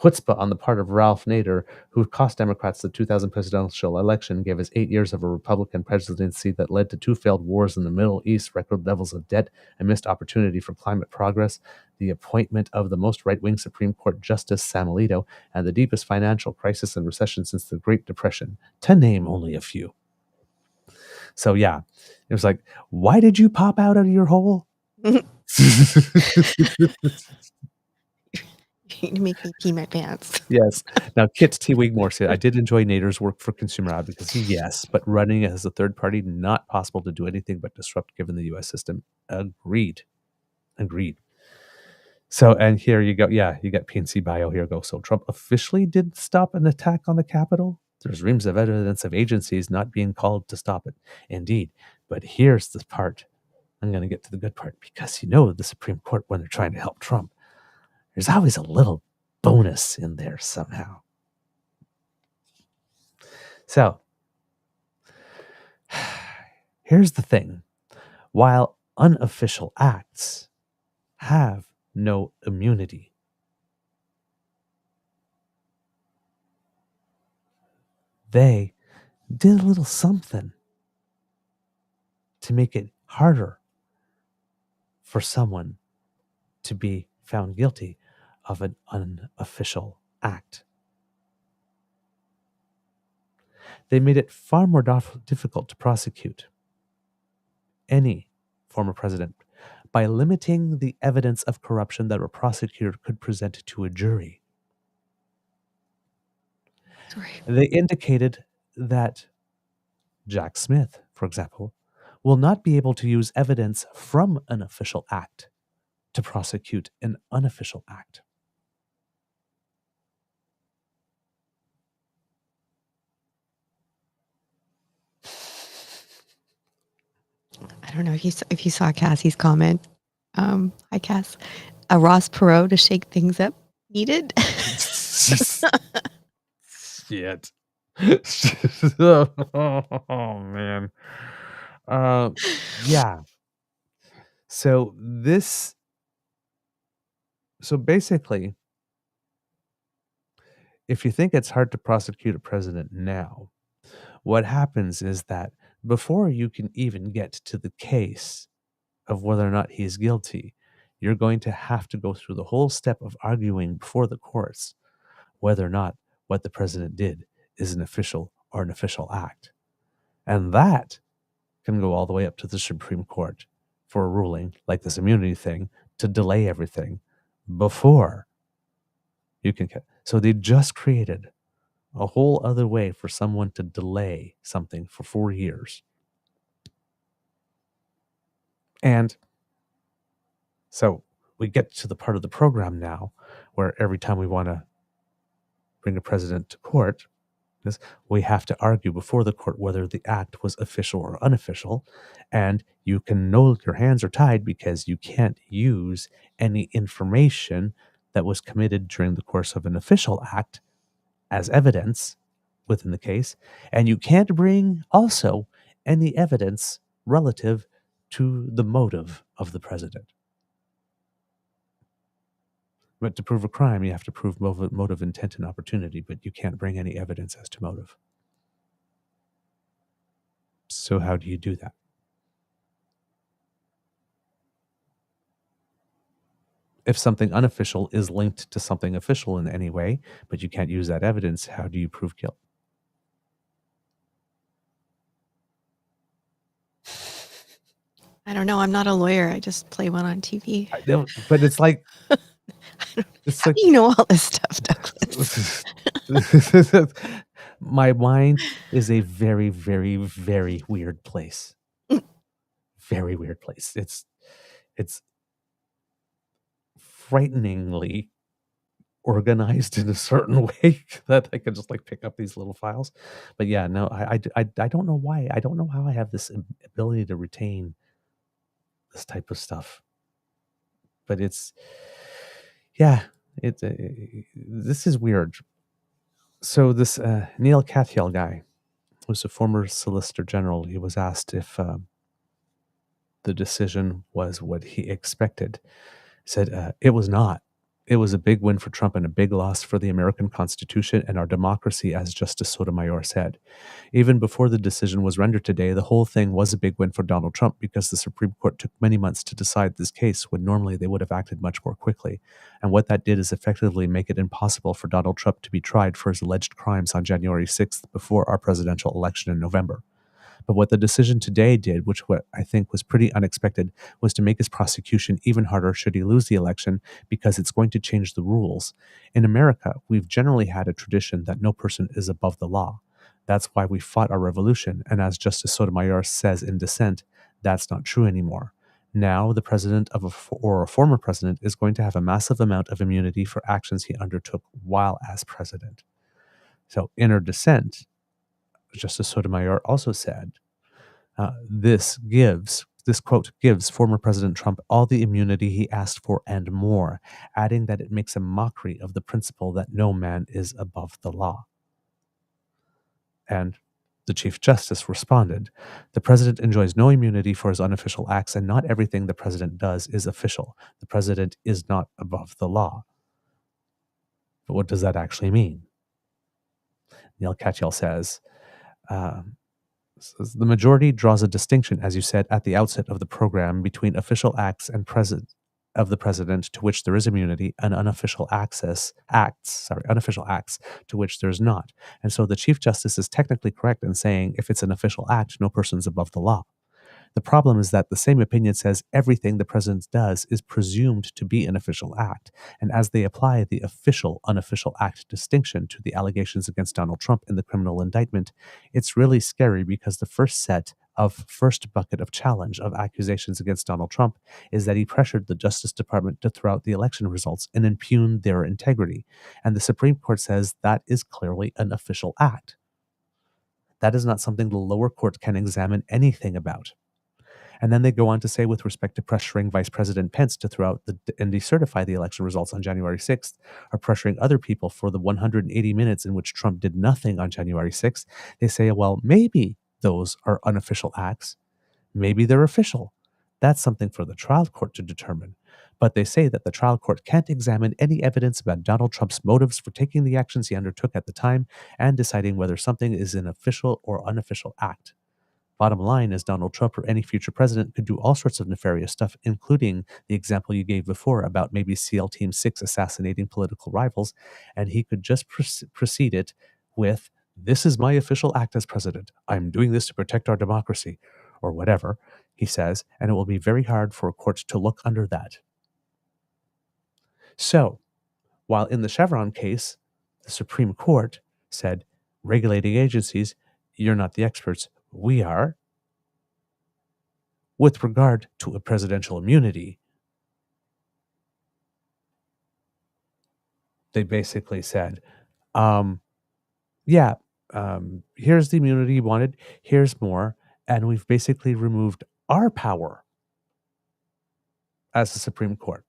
chutzpah on the part of Ralph Nader, who cost Democrats the 2000 presidential election, gave us 8 years of a Republican presidency that led to 2 failed wars in the Middle East, record levels of debt, a missed opportunity for climate progress, the appointment of the most right-wing Supreme Court Justice Sam Alito, and the deepest financial crisis and recession since the Great Depression, to name only a few. So yeah, it was like, why did you pop out of your hole? You make me pee my pants. Yes. Now, Kit T. Wigmore said, I did enjoy Nader's work for consumer advocacy, yes, but running as a third party, not possible to do anything but disrupt given the U.S. system. Agreed. So, and here you go. Yeah, you got PNC bio. Here go. So Trump officially did stop an attack on the Capitol. There's reams of evidence of agencies not being called to stop it. Indeed. But here's the part. I'm going to get to the good part because the Supreme Court, when they're trying to help Trump, there's always a little bonus in there somehow. So, here's the thing. While unofficial acts have no immunity, they did a little something to make it harder for someone to be found guilty of an unofficial act. They made it far more difficult to prosecute any former president by limiting the evidence of corruption that a prosecutor could present to a jury. Sorry. They indicated that Jack Smith, for example, will not be able to use evidence from an official act to prosecute an unofficial act. I don't know if you saw Cassie's comment. Hi, Cass. A Ross Perot to shake things up needed. Shit. Oh, man. Yeah. So basically, if you think it's hard to prosecute a president now, what happens is that before you can even get to the case of whether or not he's guilty, you're going to have to go through the whole step of arguing before the courts whether or not what the president did is an official or an official act. And that can go all the way up to the Supreme Court for a ruling like this immunity thing to delay everything before you can. So they just created a whole other way for someone to delay something for 4 years. And so we get to the part of the program now where every time we want to bring a president to court, we have to argue before the court whether the act was official or unofficial, and you can know your hands are tied because you can't use any information that was committed during the course of an official act as evidence within the case, and you can't bring also any evidence relative to the motive of the president. But to prove a crime, you have to prove motive, intent, and opportunity, but you can't bring any evidence as to motive. So how do you do that? If something unofficial is linked to something official in any way, but you can't use that evidence, how do you prove guilt? I don't know. I'm not a lawyer. I just play one on TV. I don't, but it's like... It's How do you know all this stuff, Douglas? My mind is a very, very, very weird place. Very weird place. It's frighteningly organized in a certain way that I can just like pick up these little files. But yeah, no, I don't know why. I don't know how I have this ability to retain this type of stuff. But it's, yeah, this is weird. So this Neil Katyal guy was a former Solicitor General. He was asked if the decision was what he expected. He said it was not. It was a big win for Trump and a big loss for the American Constitution and our democracy, as Justice Sotomayor said. Even before the decision was rendered today, the whole thing was a big win for Donald Trump because the Supreme Court took many months to decide this case when normally they would have acted much more quickly. And what that did is effectively make it impossible for Donald Trump to be tried for his alleged crimes on January 6th before our presidential election in November. But what the decision today did, which what I think was pretty unexpected, was to make his prosecution even harder should he lose the election, because it's going to change the rules. In America, we've generally had a tradition that no person is above the law. That's why we fought our revolution, and as Justice Sotomayor says in dissent, that's not true anymore. Now, the president or a former president is going to have a massive amount of immunity for actions he undertook while as president. So, in her dissent, Justice Sotomayor also said, this quote gives former President Trump all the immunity he asked for and more, adding that it makes a mockery of the principle that no man is above the law. And the Chief Justice responded, the president enjoys no immunity for his unofficial acts, and not everything the president does is official. The president is not above the law. But what does that actually mean? Neil Katyal says, the majority draws a distinction, as you said at the outset of the program, between official acts and of the president to which there is immunity, and unofficial acts to which there is not. And so the Chief Justice is technically correct in saying if it's an official act, no person's above the law. The problem is that the same opinion says everything the president does is presumed to be an official act. And as they apply the official-unofficial act distinction to the allegations against Donald Trump in the criminal indictment, it's really scary, because the first bucket of challenge of accusations against Donald Trump is that he pressured the Justice Department to throw out the election results and impugn their integrity. And the Supreme Court says that is clearly an official act. That is not something the lower court can examine anything about. And then they go on to say, with respect to pressuring Vice President Pence to throw out and decertify the election results on January 6th, or pressuring other people for the 180 minutes in which Trump did nothing on January 6th, they say, well, maybe those are unofficial acts. Maybe they're official. That's something for the trial court to determine. But they say that the trial court can't examine any evidence about Donald Trump's motives for taking the actions he undertook at the time and deciding whether something is an official or unofficial act. Bottom line is, Donald Trump or any future president could do all sorts of nefarious stuff, including the example you gave before about maybe SEAL Team 6 assassinating political rivals, and he could just precede it with, this is my official act as president. I'm doing this to protect our democracy, or whatever, he says, and it will be very hard for a court to look under that. So, while in the Chevron case, the Supreme Court said, regulating agencies, you're not the experts, we are. With regard to a presidential immunity, they basically said, here's the immunity you wanted, here's more, and we've basically removed our power as the Supreme Court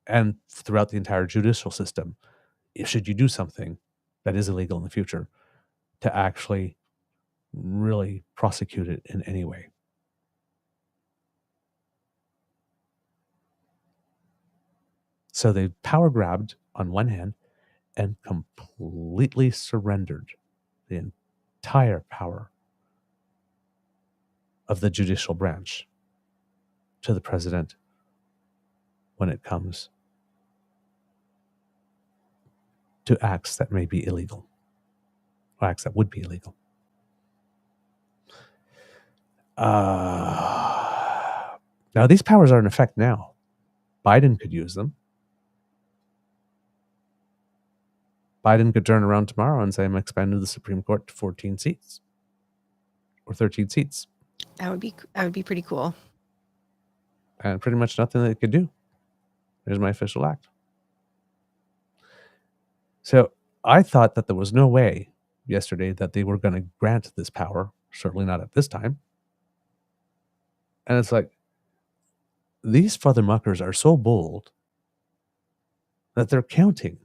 and throughout the entire judicial system, should you do something that is illegal in the future, to actually really prosecute it in any way. So they power grabbed on one hand and completely surrendered the entire power of the judicial branch to the president when it comes to acts that may be illegal, or acts that would be illegal. Now, these powers are in effect now. Biden could use them. Biden could turn around tomorrow and say, I'm expanding the Supreme Court to 14 seats or 13 seats. That would be pretty cool. And pretty much nothing they could do. Here's my official act. So I thought that there was no way yesterday that they were going to grant this power, certainly not at this time. And it's like, these father muckers are so bold that they're counting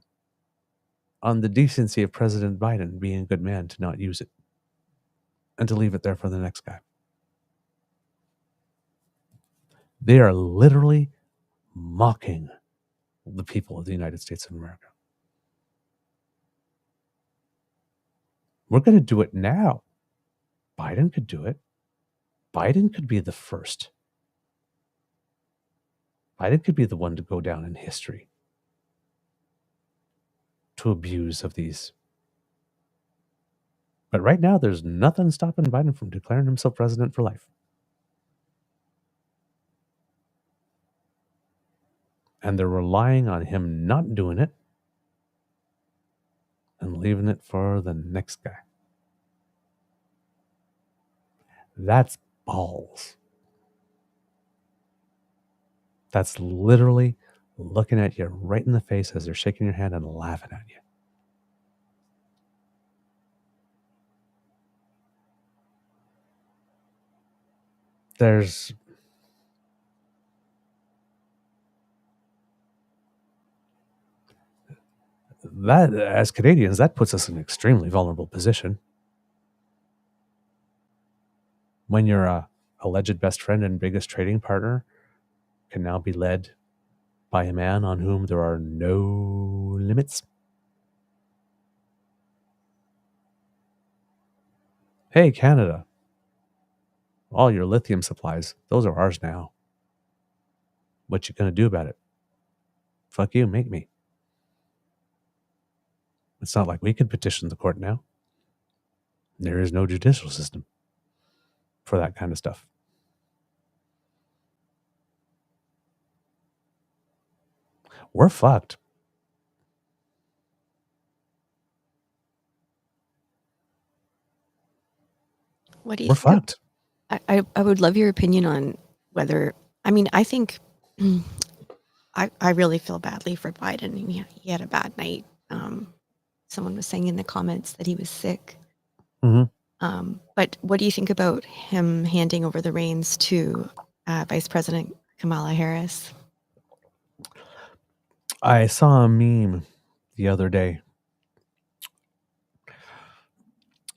on the decency of President Biden being a good man to not use it and to leave it there for the next guy. They are literally mocking the people of the United States of America. We're going to do it now. Biden could do it. Biden could be the first. Biden could be the one to go down in history to abuse of these But right now, there's nothing stopping Biden from declaring himself president for life. And they're relying on him not doing it and leaving it for the next guy. That's balls. That's literally looking at you right in the face as they're shaking your hand and laughing at you. There's that, as Canadians, that puts us in an extremely vulnerable position. When your alleged best friend and biggest trading partner can now be led by a man on whom there are no limits. Hey, Canada, all your lithium supplies, those are ours now. What you gonna do about it? Fuck you, make me. It's not like we could petition the court now. There is no judicial system for that kind of stuff. We're fucked. What do you We're think? fucked. I would love your opinion on whether, I mean, I think I really feel badly for Biden. He had a bad night. Someone was saying in the comments that he was sick. Mm-hmm. But what do you think about him handing over the reins to Vice President Kamala Harris? I saw a meme the other day.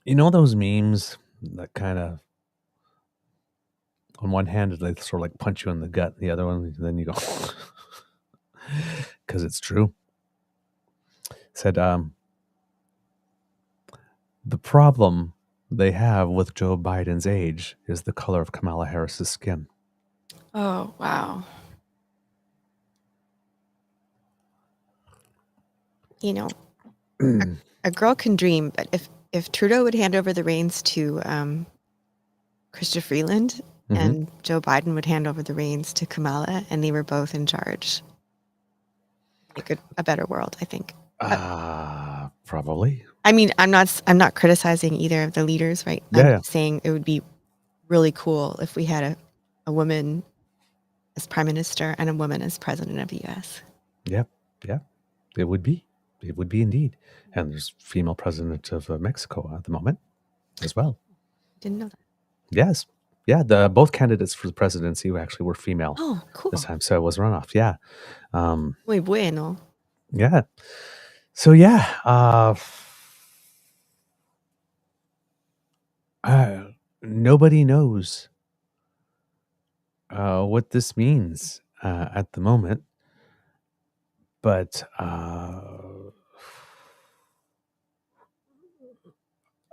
You know those memes that kind of, on one hand, they sort of like punch you in the gut, and the other one, then you go, because it's true. Said, the problem they have with Joe Biden's age is the color of Kamala Harris's skin. Oh, wow. You know, a girl can dream, but if Trudeau would hand over the reins to Chrystia Freeland and Joe Biden would hand over the reins to Kamala and they were both in charge, make a better world, I think. Probably. I mean, I'm not criticizing either of the leaders, right? Yeah. I'm saying it would be really cool if we had a woman as prime minister and a woman as president of the U.S. Yeah. It would be. It would be indeed. And there's female president of Mexico at the moment as well. Didn't know that. Yes. Yeah, both candidates for the presidency actually were female. Oh, cool. This time, so it was runoff. Yeah. Muy bueno. Yeah. So yeah, nobody knows what this means at the moment, but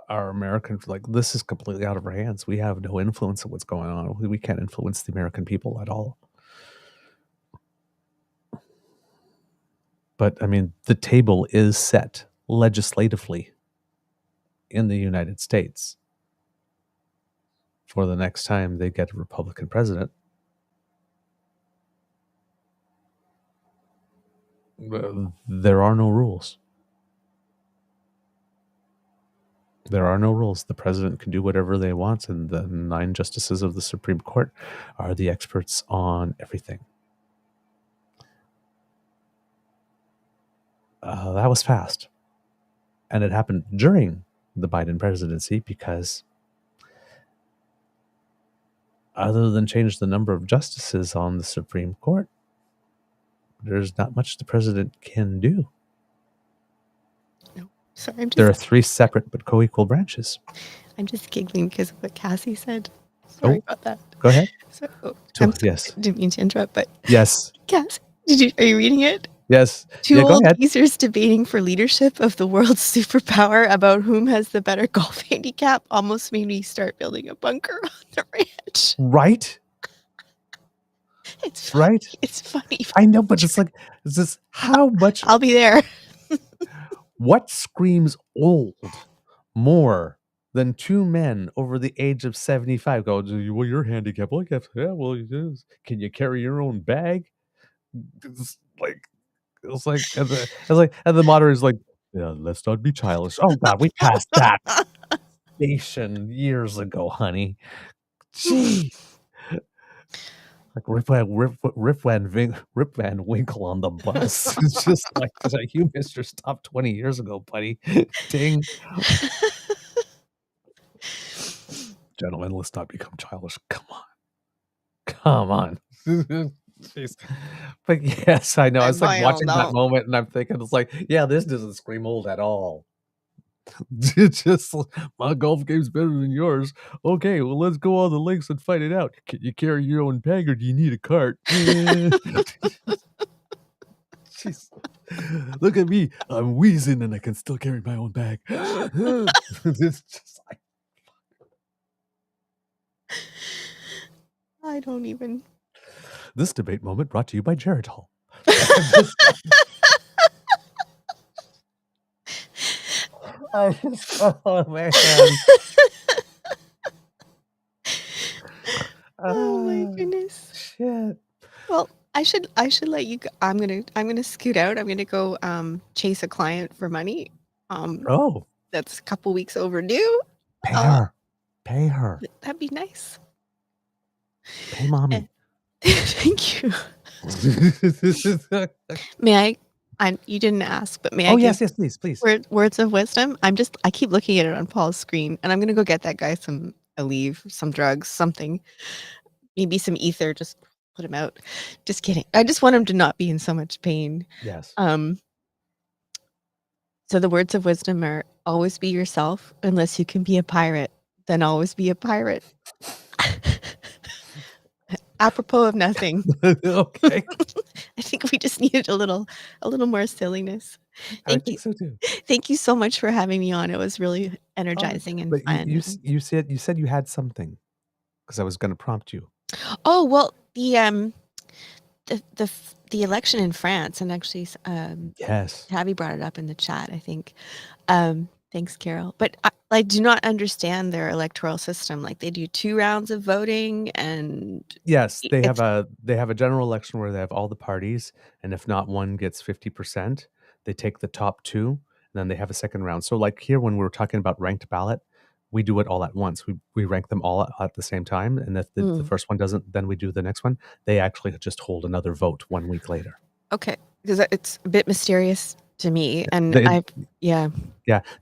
our American, like, this is completely out of our hands. We have no influence on what's going on. We can't influence the American people at all. But I mean, the table is set legislatively in the United States for the next time they get a Republican president. There are no rules. There are no rules. The president can do whatever they want, and the 9 justices of the Supreme Court are the experts on everything. That was fast. And it happened during the Biden presidency because other than change the number of justices on the Supreme Court, there's not much the president can do. No, sorry, there are 3 separate but co-equal branches. I'm just giggling because of what Cassie said. Sorry about that. Go ahead. So, Yes. I didn't mean to interrupt, but yes. Cassie, are you reading it? Yes. Two go old ahead. geezers debating for leadership of the world's superpower about whom has the better golf handicap almost made me start building a bunker on the ranch. Right? It's funny. Right? It's funny. I know, but it's like, it's just how much. I'll be there. What screams old more than two men over the age of 75 go, well, you're handicapped. Well, yeah, well, it is. Can you carry your own bag? It's like, and the moderator's like, yeah, let's not be childish. Oh God, we passed that station years ago, honey. Gee. Like Rip Van Winkle on the bus. It's just like, you missed your stop 20 years ago, buddy. Ding. Gentlemen, let's not become childish. Come on. Jeez. But yes, I know. I was like watching that moment, and I'm thinking, it's like, yeah, this doesn't scream old at all. It's just my golf game's better than yours. Okay, well, let's go on the links and fight it out. Can you carry your own bag, or do you need a cart? Jeez. Look at me. I'm wheezing and I can still carry my own bag. It's just like, I don't even. This debate moment brought to you by Geritol. Oh man. Oh my goodness. Shit. Well, I should let you go. I'm gonna scoot out. I'm gonna go chase a client for money. Oh, That's a couple weeks overdue. Pay her. That'd be nice. Pay mommy. Thank you. May I? You didn't ask, but may I? Oh yes, please. Words of wisdom. I keep looking at it on Paul's screen, and I'm gonna go get that guy some Aleve, some drugs, something, maybe some ether. Just put him out. Just kidding. I just want him to not be in so much pain. Yes. So the words of wisdom are: always be yourself. Unless you can be a pirate, then always be a pirate. Apropos of nothing. Okay. I think we just needed a little more silliness. I think so too. Thank you so much for having me on. It was really energizing and But fun. you said you had something, because I was going to prompt you. Oh well, the election in France, and actually, Yes. Tabby brought it up in the chat, I think. Thanks, Carol. But I do not understand their electoral system. Like, they do 2 rounds of voting, and Yes, they have a general election where they have all the parties, and if not one gets 50%, they take the top 2, and then they have a second round. So like here, when we were talking about ranked ballot, we do it all at once. We rank them all at the same time, and if the first one doesn't, then we do the next one. They actually just hold another vote 1 week later. Okay, because it's a bit mysterious to me, and Yeah,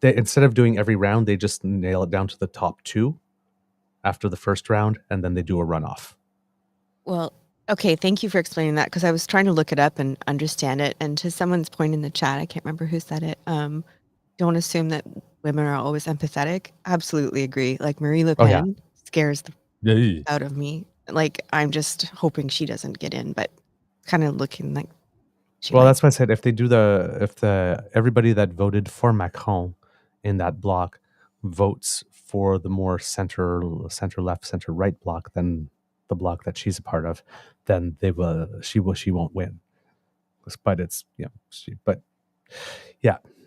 they, instead of doing every round, they just nail it down to the top 2 after the first round, and then they do a runoff. Well, okay, thank you for explaining that, because I was trying to look it up and understand it. And to someone's point in the chat, I can't remember who said it, don't assume that women are always empathetic. Absolutely agree. Like, Marie Le Pen scares the out of me. Like, I'm just hoping she doesn't get in, but kind of looking like that's why I said, if everybody that voted for Macron in that block votes for the more center left, center right block than the block that she's a part of, then she won't win. But it's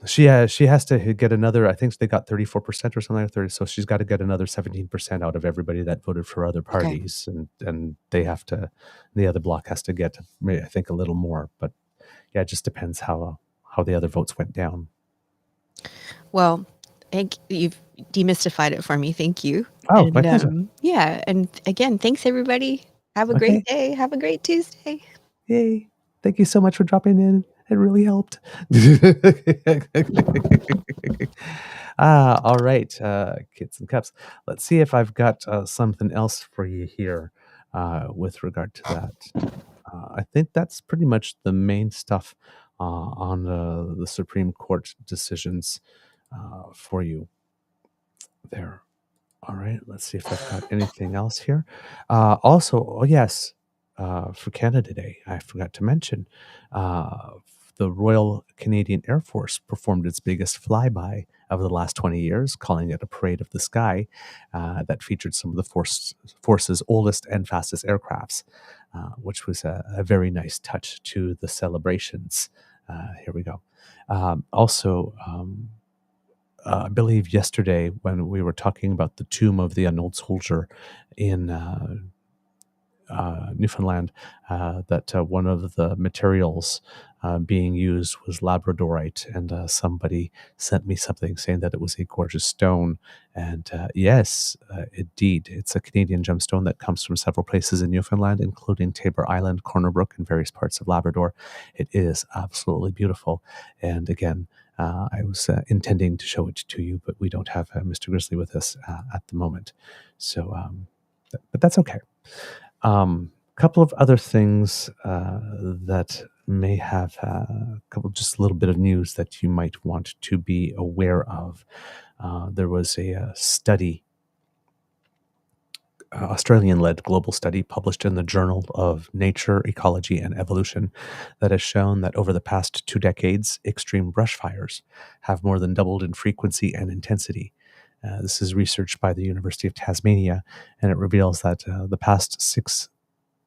she has to get another. I think they got 34% or something like 30. So she's got to get another 17% out of everybody that voted for other parties, and they have to. The other block has to get, I think, a little more. But yeah, it just depends how the other votes went down. Well, you've demystified it for me. Thank you. Oh, my pleasure. Yeah, and again, thanks everybody. Have a great day. Have a great Tuesday. Yay! Thank you so much for dropping in. It really helped. All right, kids and cups. Let's see if I've got something else for you here with regard to that. I think that's pretty much the main stuff on the Supreme Court decisions for you there. All right, let's see if I've got anything else here. Also, yes, for Canada Day, I forgot to mention, the Royal Canadian Air Force performed its biggest flyby of the last 20 years, calling it a parade of the sky that featured some of the force's oldest and fastest aircrafts, which was a very nice touch to the celebrations. Here we go. Also, I believe yesterday when we were talking about the tomb of the unknown soldier in Newfoundland, that one of the materials being used was labradorite, and somebody sent me something saying that it was a gorgeous stone. And yes, indeed, it's a Canadian gemstone that comes from several places in Newfoundland, including Tabor Island, Corner Brook, and various parts of Labrador. It is absolutely beautiful. And again, I was intending to show it to you, but we don't have Mr. Grizzly with us at the moment. So, but that's okay. Couple of other things that may have just a little bit of news that you might want to be aware of. There was a study, Australian-led global study published in the Journal of Nature, Ecology, and Evolution that has shown that over the past 2 decades, extreme brush fires have more than doubled in frequency and intensity. This is research by the University of Tasmania, and it reveals that the past 6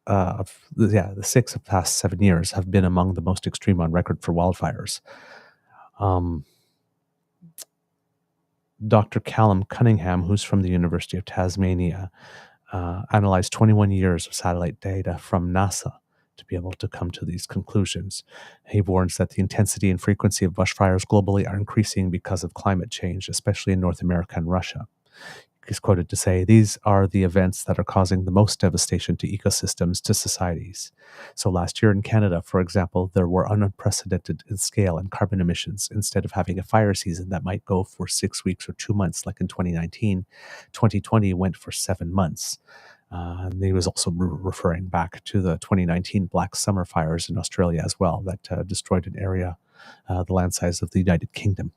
the 6 of the past 7 years have been among the most extreme on record for wildfires. Dr. Callum Cunningham, who's from the University of Tasmania, analyzed 21 years of satellite data from NASA to be able to come to these conclusions. He warns that the intensity and frequency of bushfires globally are increasing because of climate change, especially in North America and Russia. He's quoted to say, "These are the events that are causing the most devastation to ecosystems, to societies." So last year in Canada, for example, there were unprecedented in scale and carbon emissions. Instead of having a fire season that might go for 6 weeks or 2 months, like in 2019, 2020 went for 7 months. And he was also referring back to the 2019 Black Summer fires in Australia as well that destroyed an area the land size of the United Kingdom.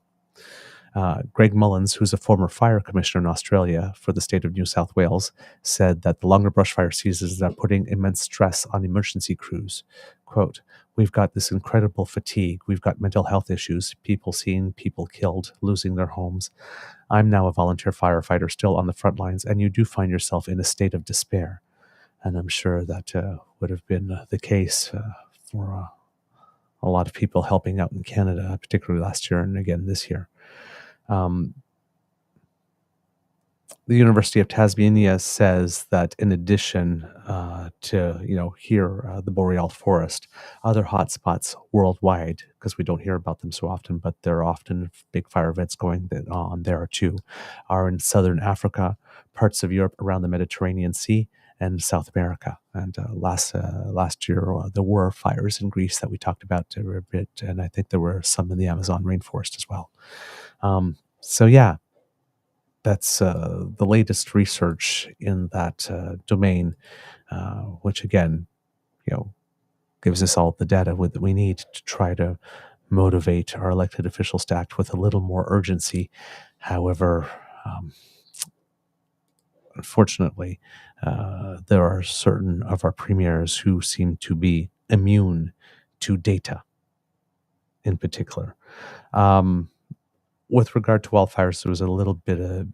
Greg Mullins, who's a former fire commissioner in Australia for the state of New South Wales, said that the longer brushfire seasons are putting immense stress on emergency crews. Quote, "We've got this incredible fatigue. We've got mental health issues, people seeing people killed, losing their homes. I'm now a volunteer firefighter still on the front lines, and you do find yourself in a state of despair." And I'm sure that would have been the case for a lot of people helping out in Canada, particularly last year and again this year. The University of Tasmania says that in addition to here the boreal forest, other hotspots worldwide, because we don't hear about them so often, but there are often big fire events going on there too, are in southern Africa, parts of Europe around the Mediterranean Sea, and South America. And last year there were fires in Greece that we talked about a bit, and I think there were some in the Amazon rainforest as well. So yeah, that's the latest research in that domain, which again, gives us all the data that we need to try to motivate our elected officials to act with a little more urgency. However, unfortunately, there are certain of our premiers who seem to be immune to data in particular. With regard to wildfires, there was a little bit of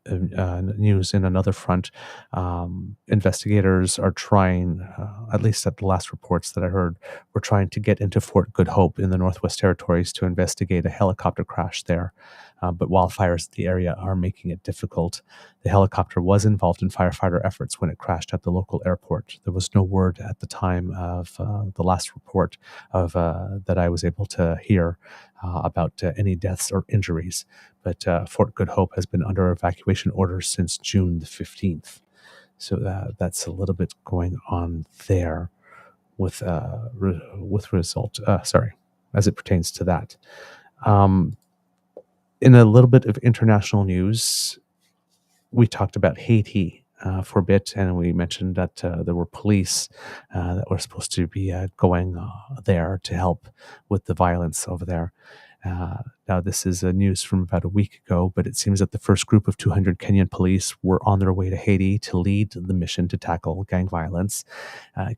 news in another front. Investigators are trying, at least at the last reports that I heard, were trying to get into Fort Good Hope in the Northwest Territories to investigate a helicopter crash there. But wildfires in the area are making it difficult. The helicopter was involved in firefighter efforts when it crashed at the local airport. There was no word at the time of the last report of that I was able to hear about any deaths or injuries. But Fort Good Hope has been under evacuation orders since June the 15th. So that's a little bit going on there with result. As it pertains to that. In a little bit of international news, we talked about Haiti for a bit, and we mentioned that there were police that were supposed to be going there to help with the violence over there. Now, this is news from about a week ago, but it seems that the first group of 200 Kenyan police were on their way to Haiti to lead the mission to tackle gang violence.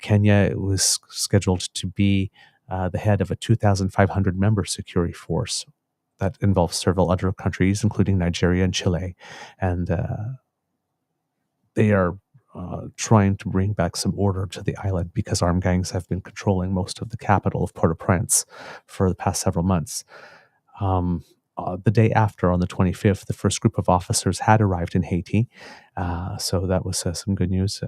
Kenya was scheduled to be the head of a 2,500 member security force that involves several other countries, including Nigeria and Chile. And they are trying to bring back some order to the island because armed gangs have been controlling most of the capital of Port-au-Prince for the past several months. the day after, on the 25th, the first group of officers had arrived in Haiti. So that was some good news.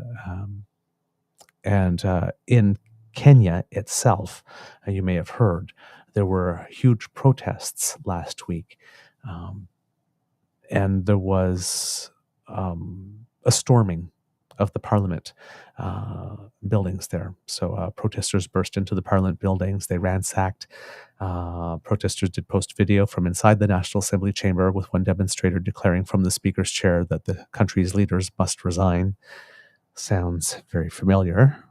And in Kenya itself, you may have heard, there were huge protests last week. And there was a storming of the parliament buildings there. So protesters burst into the parliament buildings. They ransacked. Protesters did post video from inside the National Assembly chamber, with one demonstrator declaring from the speaker's chair that the country's leaders must resign. Sounds very familiar,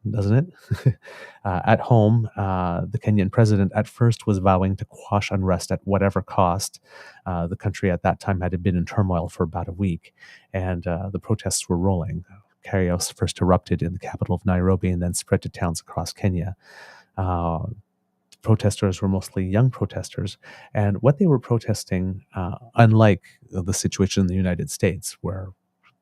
doesn't it? At home, the Kenyan president at first was vowing to quash unrest at whatever cost. The country at that time had been in turmoil for about a week, and the protests were rolling. Chaos first erupted in the capital of Nairobi and then spread to towns across Kenya. Protesters were mostly young protesters, and what they were protesting, unlike the situation in the United States, where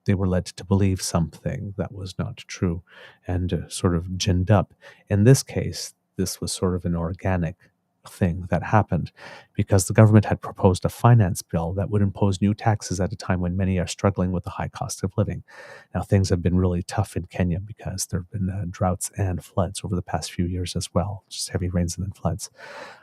they were led to believe something that was not true and sort of ginned up. In this case, this was sort of an organic thing that happened because the government had proposed a finance bill that would impose new taxes at a time when many are struggling with the high cost of living. Now, things have been really tough in Kenya because there have been droughts and floods over the past few years as well, just heavy rains and then floods.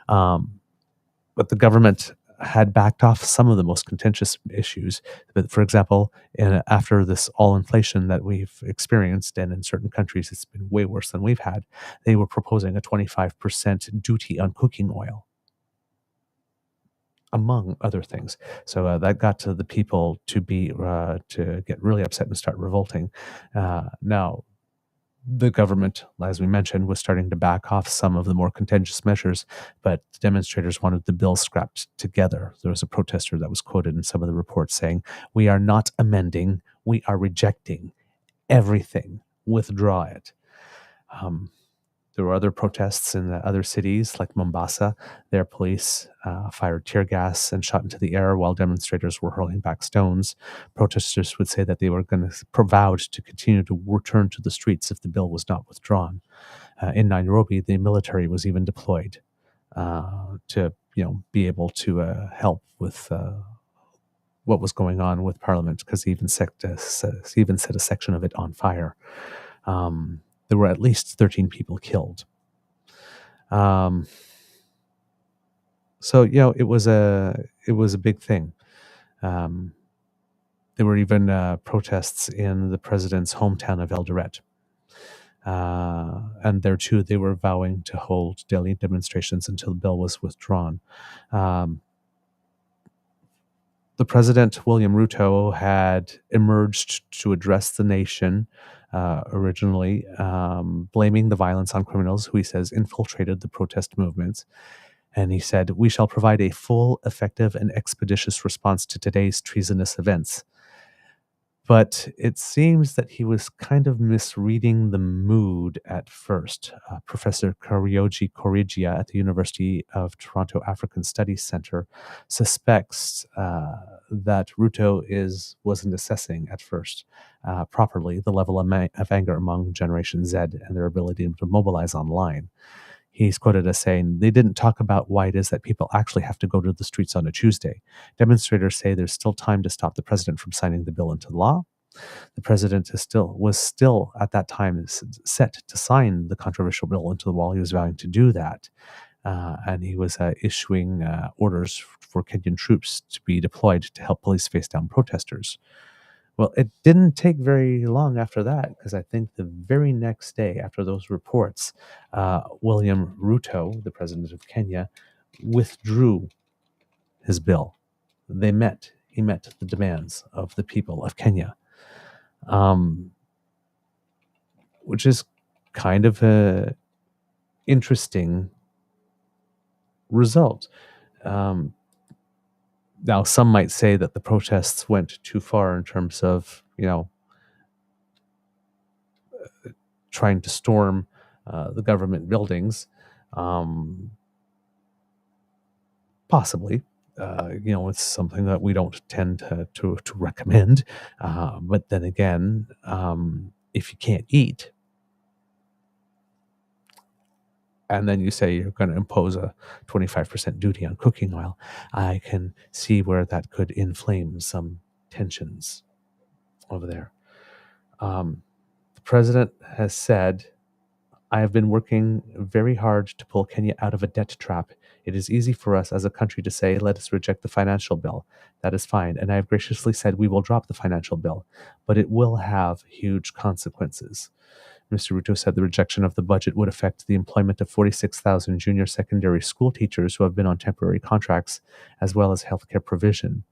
But the government had backed off some of the most contentious issues. But for example, after this all inflation that we've experienced, and in certain countries it's been way worse than we've had, they were proposing a 25% duty on cooking oil, among other things. So that got to the people to get really upset and start revolting. Now, the government, as we mentioned, was starting to back off some of the more contentious measures, but demonstrators wanted the bill scrapped together. There was a protester that was quoted in some of the reports saying, "We are not amending, we are rejecting everything. Withdraw it." There were other protests in other cities like Mombasa. Their police fired tear gas and shot into the air while demonstrators were hurling back stones. Protesters would say that they were going to vowed to continue to return to the streets if the bill was not withdrawn. In Nairobi, the military was even deployed to be able to help with what was going on with Parliament, because he even set a section of it on fire. There were at least 13 people killed. So it was a big thing. There were even protests in the president's hometown of Eldoret. And there too, they were vowing to hold daily demonstrations until the bill was withdrawn. The president, William Ruto, had emerged to address the nation originally, blaming the violence on criminals who he says infiltrated the protest movements. And he said, "We shall provide a full, effective, and expeditious response to today's treasonous events." But it seems that he was kind of misreading the mood at first. Professor Karyoji Korigia at the University of Toronto African Studies Center suspects that Ruto wasn't assessing at first properly the level of anger among Generation Z and their ability to mobilize online. He's quoted as saying, "They didn't talk about why it is that people actually have to go to the streets on a Tuesday. Demonstrators say there's still time to stop the president from signing the bill into law. The president was still at that time set to sign the controversial bill into the law. He was vowing to do that. And he was issuing orders for Kenyan troops to be deployed to help police face down protesters." Well, it didn't take very long after that, because I think the very next day after those reports, William Ruto, the president of Kenya, withdrew his bill. He met the demands of the people of Kenya, which is kind of a interesting result. Now, some might say that the protests went too far in terms of, trying to storm the government buildings. Possibly. It's something that we don't tend to recommend. But then again, if you can't eat, and then you say you're going to impose a 25% duty on cooking oil, I can see where that could inflame some tensions over there. The president has said, I have been working very hard to pull Kenya out of a debt trap. It is easy for us as a country to say, let us reject the financial bill. That is fine. And I have graciously said we will drop the financial bill, but it will have huge consequences. Mr. Ruto said the rejection of the budget would affect the employment of 46,000 junior secondary school teachers who have been on temporary contracts, as well as healthcare provision.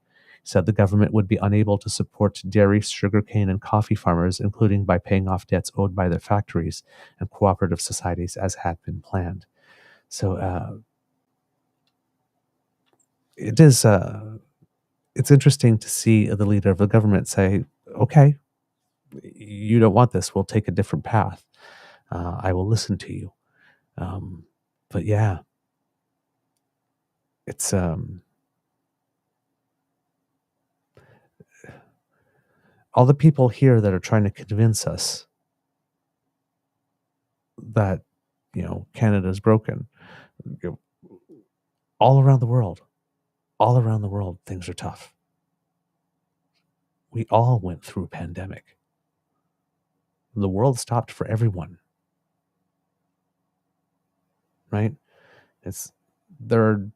He said the government would be unable to support dairy, sugarcane, and coffee farmers, including by paying off debts owed by their factories and cooperative societies as had been planned. So it's interesting to see the leader of the government say, okay, you don't want this, we'll take a different path. I will listen to you. But yeah, it's all the people here that are trying to convince us that, Canada's broken. All around the world, things are tough. We all went through a pandemic. The world stopped for everyone. Right? There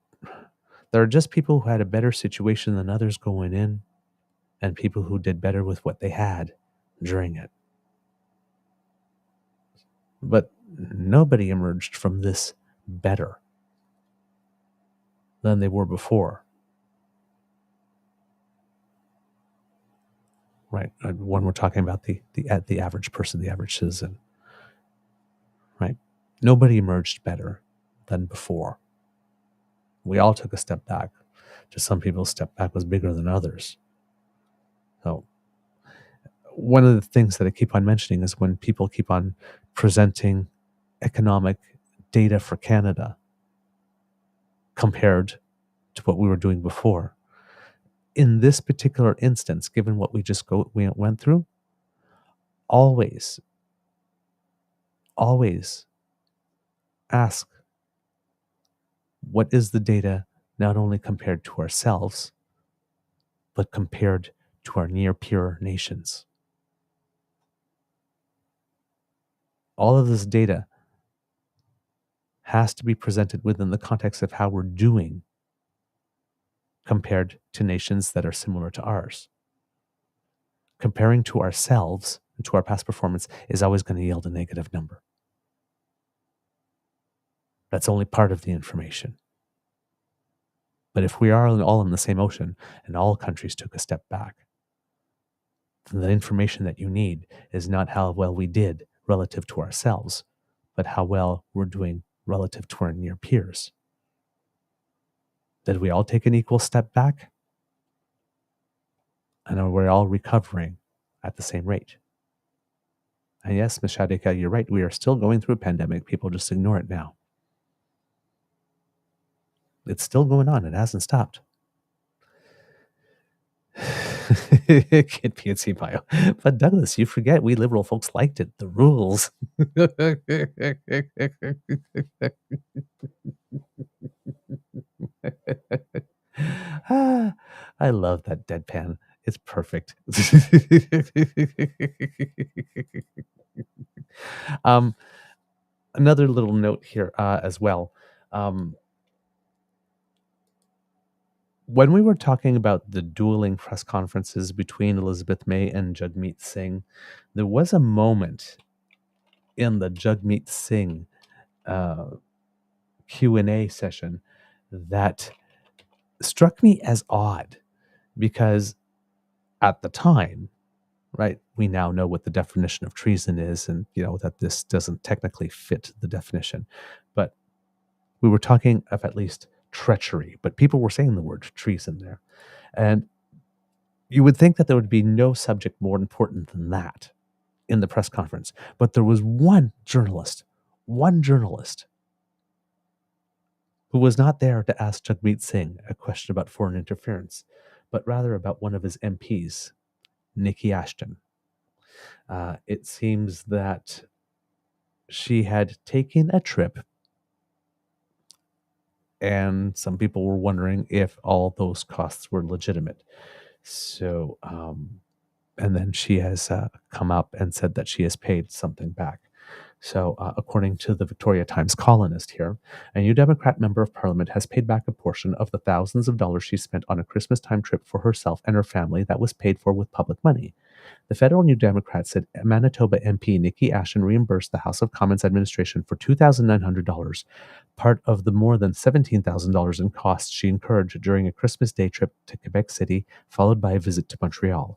are just people who had a better situation than others going in, and people who did better with what they had during it. But nobody emerged from this better than they were before. Right? When we're talking about the average person, the average citizen. Right? Nobody emerged better than before. We all took a step back. Just some people's step back was bigger than others. So one of the things that I keep on mentioning is when people keep on presenting economic data for Canada compared to what we were doing before. In this particular instance, given what we went through, always ask, what is the data not only compared to ourselves, but compared to our near peer nations? All of this data has to be presented within the context of how we're doing compared to nations that are similar to ours. Comparing to ourselves and to our past performance is always going to yield a negative number. That's only part of the information. But if we are all in the same ocean and all countries took a step back, then the information that you need is not how well we did relative to ourselves, but how well we're doing relative to our near peers. Did we all take an equal step back? And are we all recovering at the same rate? And yes, Ms. Shadika, you're right. We are still going through a pandemic. People just ignore it now. It's still going on. It hasn't stopped. Kid PNC bio. But Douglas, you forget we liberal folks liked it. The rules. I love that deadpan. It's perfect. Another little note here as well. When we were talking about the dueling press conferences between Elizabeth May and Jagmeet Singh, there was a moment in the Jagmeet Singh Q&A session that struck me as odd, because at the time, right, we now know what the definition of treason is, and that this doesn't technically fit the definition, but we were talking of at least treachery, but people were saying the word treason there. And you would think that there would be no subject more important than that in the press conference. But there was one journalist who was not there to ask Jagmeet Singh a question about foreign interference, but rather about one of his MPs, Nikki Ashton. It seems that she had taken a trip and some people were wondering if all those costs were legitimate. So, and then she has come up and said that she has paid something back. So, according to the Victoria Times columnist here, a New Democrat member of parliament has paid back a portion of the thousands of dollars she spent on a Christmas time trip for herself and her family that was paid for with public money. The federal New Democrat said Manitoba MP Nikki Ashton reimbursed the House of Commons administration for $2,900, part of the more than $17,000 in costs she incurred during a Christmas Day trip to Quebec City, followed by a visit to Montreal.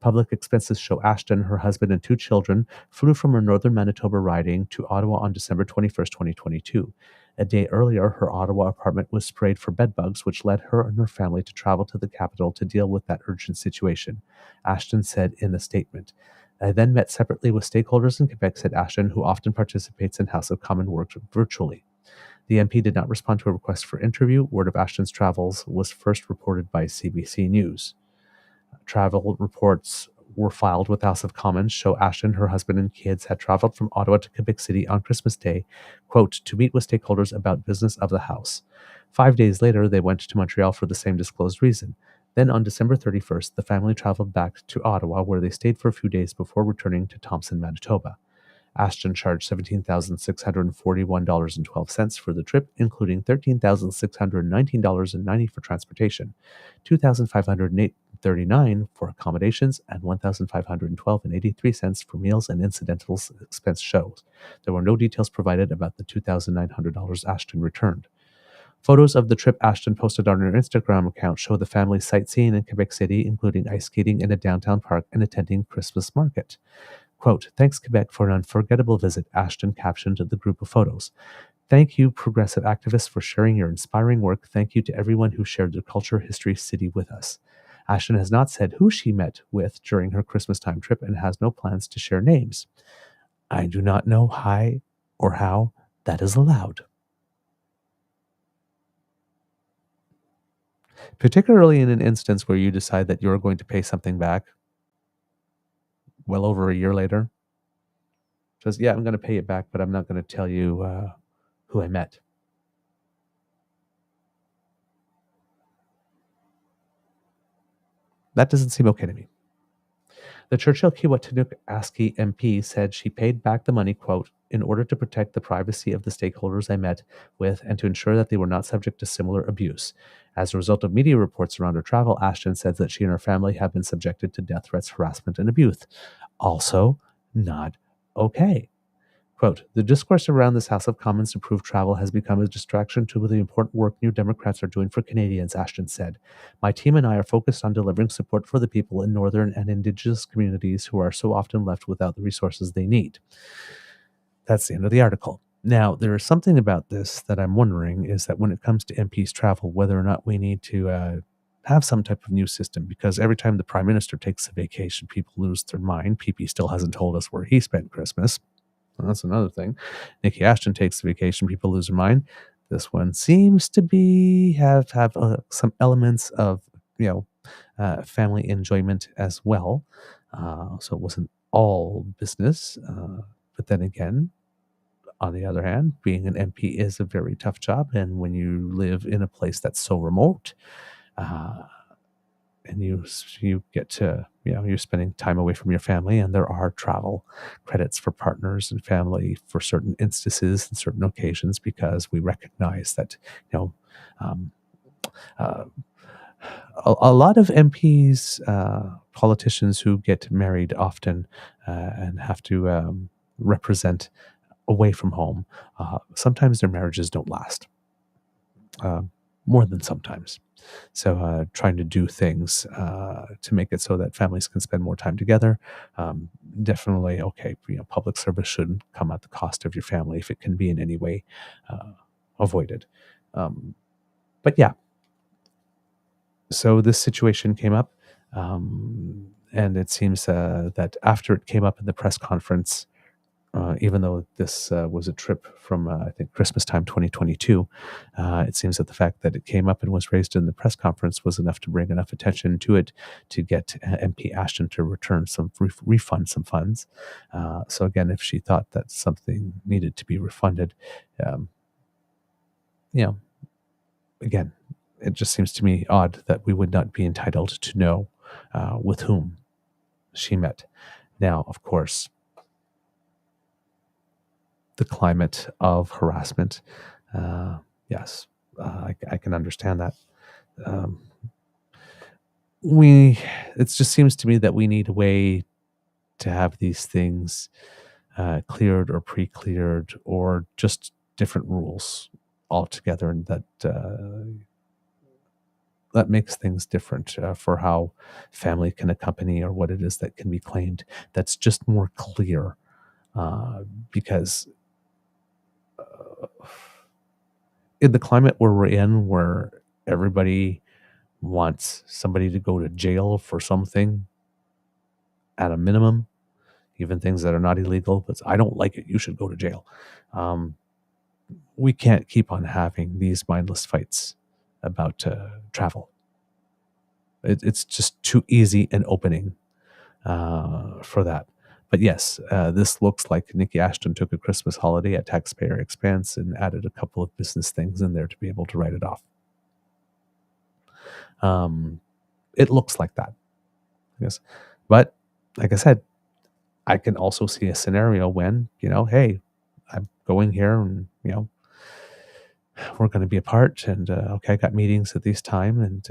Public expenses show Ashton, her husband, and two children flew from her northern Manitoba riding to Ottawa on December 21st, 2022. A day earlier, her Ottawa apartment was sprayed for bedbugs, which led her and her family to travel to the capital to deal with that urgent situation. Ashton said in a statement. I then met separately with stakeholders in Quebec, said Ashton, who often participates in House of Commons work virtually. The MP did not respond to a request for interview. Word of Ashton's travels was first reported by CBC News. Travel reports were filed with the House of Commons show Ashton, her husband, and kids had traveled from Ottawa to Quebec City on Christmas Day, quote, to meet with stakeholders about business of the House. 5 days later, they went to Montreal for the same disclosed reason. Then on December 31st, the family traveled back to Ottawa, where they stayed for a few days before returning to Thompson, Manitoba. Ashton charged $17,641.12 for the trip, including $13,619.90 for transportation, $2,508.39 for accommodations, and $1,512.83 for meals and incidentals expense shows. There were no details provided about the $2,900 Ashton returned. Photos of the trip Ashton posted on her Instagram account show the family sightseeing in Quebec City, including ice skating in a downtown park and attending Christmas market. Quote, thanks Quebec for an unforgettable visit, Ashton captioned the group of photos. Thank you, progressive activists, for sharing your inspiring work. Thank you to everyone who shared their culture, history, city with us. Ashton has not said who she met with during her Christmas time trip and has no plans to share names. I do not know why or how that is allowed. Particularly in an instance where you decide that you're going to pay something back well over a year later. Says, yeah, I'm going to pay it back, but I'm not going to tell you who I met. That doesn't seem okay to me. The Churchill-Kiwatinuk ASCII MP said she paid back the money, quote, in order to protect the privacy of the stakeholders I met with and to ensure that they were not subject to similar abuse. As a result of media reports around her travel, Ashton said that she and her family have been subjected to death threats, harassment, and abuse. Also, not okay. Quote, the discourse around this House of Commons approved travel has become a distraction to the important work New Democrats are doing for Canadians, Ashton said. My team and I are focused on delivering support for the people in Northern and Indigenous communities who are so often left without the resources they need. That's the end of the article. Now, there is something about this that I'm wondering is that when it comes to MPs travel, whether or not we need to have some type of new system, because every time the Prime Minister takes a vacation, people lose their mind. PP still hasn't told us where he spent Christmas. That's another thing. Nikki Ashton takes a vacation, people lose their mind. This one seems to be have some elements of family enjoyment as well. So it wasn't all business. But then again, on the other hand, being an MP is a very tough job, and when you live in a place that's so remote, and you get to, you're spending time away from your family, and there are travel credits for partners and family for certain instances and certain occasions, because we recognize that, a lot of MPs, politicians who get married often and have to represent away from home, sometimes their marriages don't last. More than sometimes. So trying to do things to make it so that families can spend more time together. Definitely, okay, public service shouldn't come at the cost of your family if it can be in any way avoided. But yeah, so this situation came up, and it seems that after it came up in the press conference, even though this was a trip from, I think, Christmas time 2022, it seems that the fact that it came up and was raised in the press conference was enough to bring enough attention to it to get MP Ashton to return refund some funds. So again, if she thought that something needed to be refunded, again, it just seems to me odd that we would not be entitled to know with whom she met. Now, of course, the climate of harassment, yes, I can understand that. It just seems to me that we need a way to have these things cleared or pre-cleared, or just different rules altogether, and that makes things different for how family can accompany, or what it is that can be claimed. That's just more clear, because in the climate where we're in, where everybody wants somebody to go to jail for something at a minimum, even things that are not illegal, but I don't like it, you should go to jail. We can't keep on having these mindless fights about travel. It's just too easy an opening for that. But yes, this looks like Nikki Ashton took a Christmas holiday at taxpayer expense and added a couple of business things in there to be able to write it off. It looks like that. Yes. But like I said, I can also see a scenario when, hey, I'm going here and, we're going to be apart, and okay, I got meetings at this time, and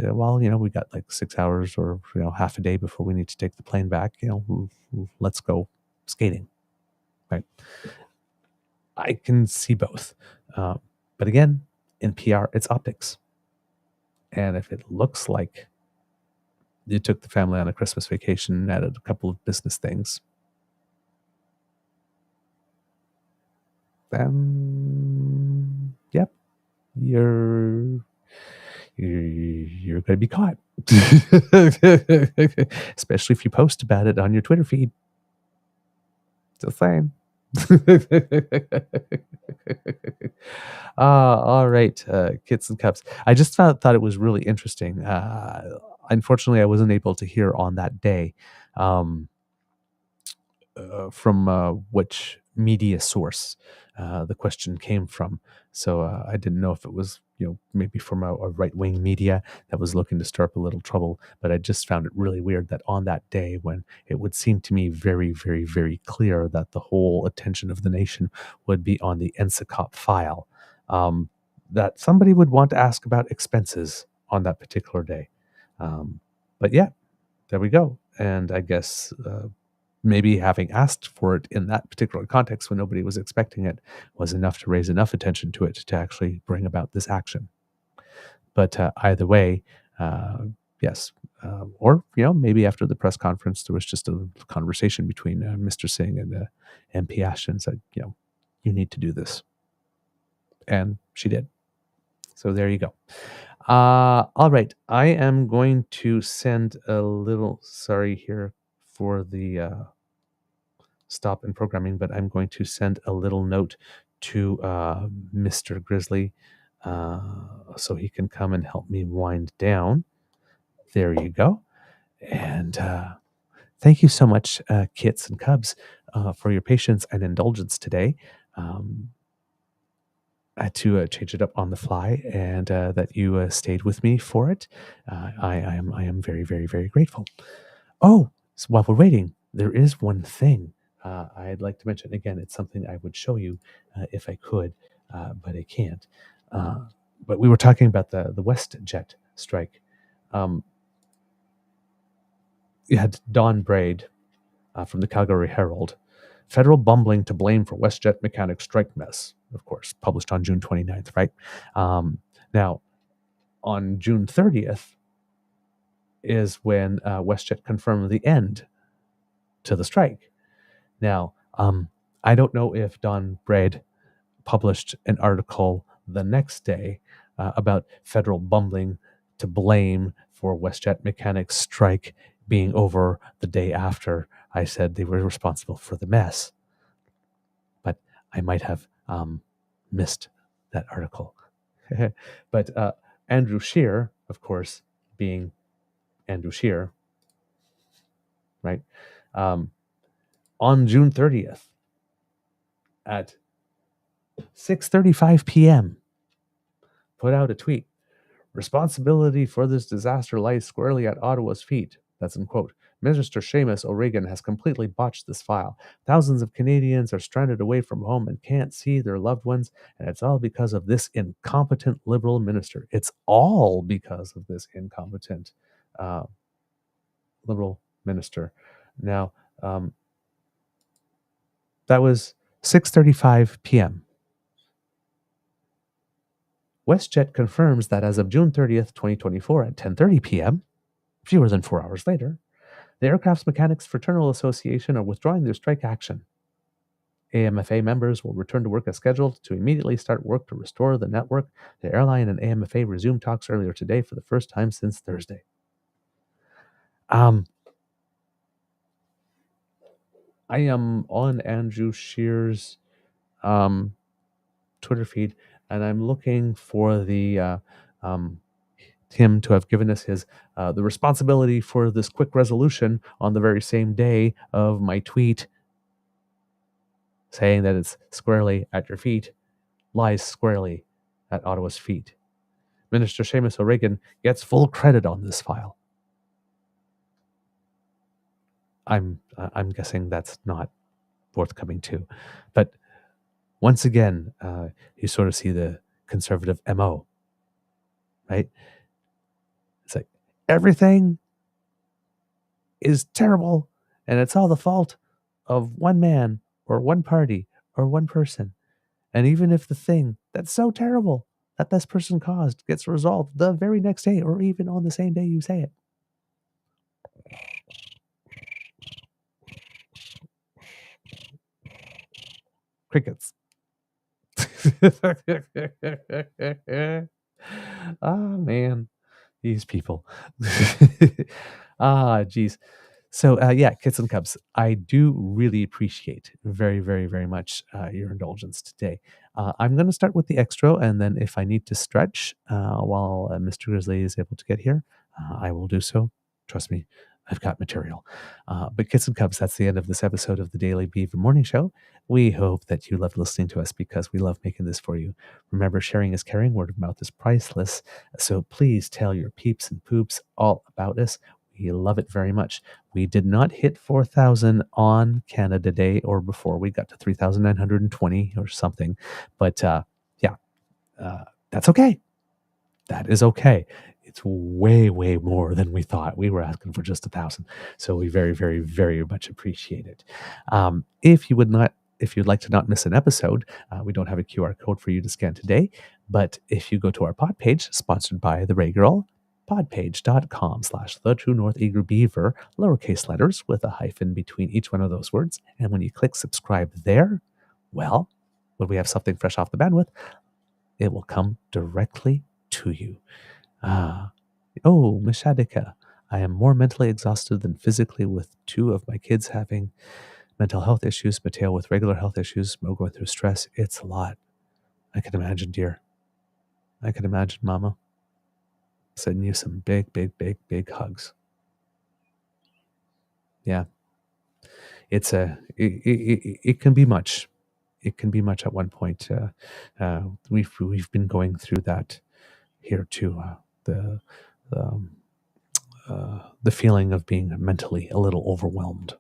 we got like 6 hours or half a day before we need to take the plane back. Let's go skating, right? I can see both, but again, in PR, it's optics, and if it looks like you took the family on a Christmas vacation and added a couple of business things, then yep, you're going to be caught. Especially if you post about it on your Twitter feed. Just saying. All right, kits and cups. I just thought it was really interesting. Unfortunately, I wasn't able to hear on that day from which media source the question came from. So I didn't know if it was, maybe from a right-wing media that was looking to stir up a little trouble. But I just found it really weird that on that day, when it would seem to me very, very, very clear that the whole attention of the nation would be on the NSICOP file, that somebody would want to ask about expenses on that particular day. But yeah, there we go. And I guess maybe having asked for it in that particular context when nobody was expecting it was enough to raise enough attention to it to actually bring about this action. But either way, yes. Or, maybe after the press conference, there was just a conversation between Mr. Singh and MP Ashton, said, you need to do this. And she did. So there you go. All right. I am going to send a little, sorry here for the stop in programming, but I'm going to send a little note to Mr. Grizzly so he can come and help me wind down. There you go. And thank you so much, Kits and Cubs, for your patience and indulgence today. I had to change it up on the fly, and that you stayed with me for it. I am very, very, very grateful. Oh, so while we're waiting, there is one thing I'd like to mention. Again, it's something I would show you if I could, but I can't. But we were talking about the WestJet strike. You had Don Braid from the Calgary Herald. Federal bumbling to blame for WestJet mechanic strike mess. Of course, published on June 29th, right? Now, on June 30th is when WestJet confirmed the end to the strike. Now, I don't know if Don Braid published an article the next day about federal bumbling to blame for WestJet mechanics strike being over the day after I said they were responsible for the mess. But I might have missed that article. But Andrew Scheer, of course, being Andrew Scheer, right? On June 30th at 6:35 p.m., put out a tweet Responsibility for this disaster lies squarely at Ottawa's feet. That's in quote. Minister Seamus O'Regan has completely botched this file. Thousands of Canadians are stranded away from home and can't see their loved ones, and it's all because of this incompetent Liberal minister. It's all because of this incompetent Liberal minister. Now, that was 6:35 p.m. WestJet confirms that as of June 30th, 2024 at 10:30 p.m., fewer than 4 hours later, the Aircraft Mechanics Fraternal Association are withdrawing their strike action. AMFA members will return to work as scheduled to immediately start work to restore the network. The airline and AMFA resumed talks earlier today for the first time since Thursday. I am on Andrew Scheer's Twitter feed, and I'm looking for the him to have given us his the responsibility for this quick resolution on the very same day of my tweet saying that it's squarely at your feet, lies squarely at Ottawa's feet. Minister Seamus O'Regan gets full credit on this file. I'm guessing that's not forthcoming too, but once again, you sort of see the Conservative MO, right? It's like everything is terrible, and it's all the fault of one man or one party or one person. And even if the thing that's so terrible that this person caused gets resolved the very next day or even on the same day you say it, crickets. Man, these people. Geez. So, yeah, Kits and Cubs, I do really appreciate very, very, very much your indulgence today. I'm going to start with the extra, and then if I need to stretch while Mr. Grizzly is able to get here, I will do so. Trust me, I've got material. But Kits and Cubs, that's the end of this episode of the Daily Beaver Morning Show. We hope that you loved listening to us because we love making this for you. Remember, sharing is caring. Word of mouth is priceless. So please tell your peeps and poops all about us. We love it very much. We did not hit 4,000 on Canada Day or before. We got to 3,920 or something. But that's okay. That is okay. It's way, way more than we thought. We were asking for just 1,000. So we very, very, very much appreciate it. If you'd like to not miss an episode, we don't have a QR code for you to scan today. But if you go to our pod page, sponsored by The Ray Girl, podpage.com/The True North Eager Beaver, lowercase letters with a hyphen between each one of those words. And when you click subscribe there, well, when we have something fresh off the bandwidth, it will come directly to you. Mishadika, I am more mentally exhausted than physically with 2 of my kids having mental health issues, Mateo with regular health issues, Mo going through stress. It's a lot. I can imagine, dear. I can imagine, Mama. Sending you some big, big, big, big hugs. Yeah. It's it can be much. It can be much at one point. We've been going through that here too. The feeling of being mentally a little overwhelmed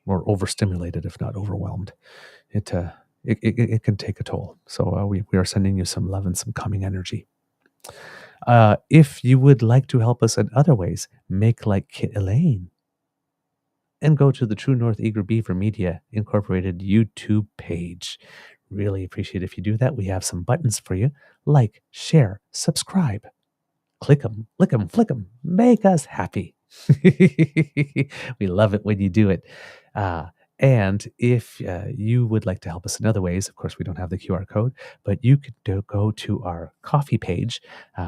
or overstimulated, if not overwhelmed. It can take a toll. So we are sending you some love and some calming energy. If you would like to help us in other ways, make like Kit Elaine and go to the True North Eager Beaver Media Incorporated YouTube page. Really appreciate if you do that. We have some buttons for you. Like, share, subscribe. Click them, lick them, flick them. Make us happy. We love it when you do it. And if you would like to help us in other ways, of course, we don't have the QR code, but you could go to our coffee page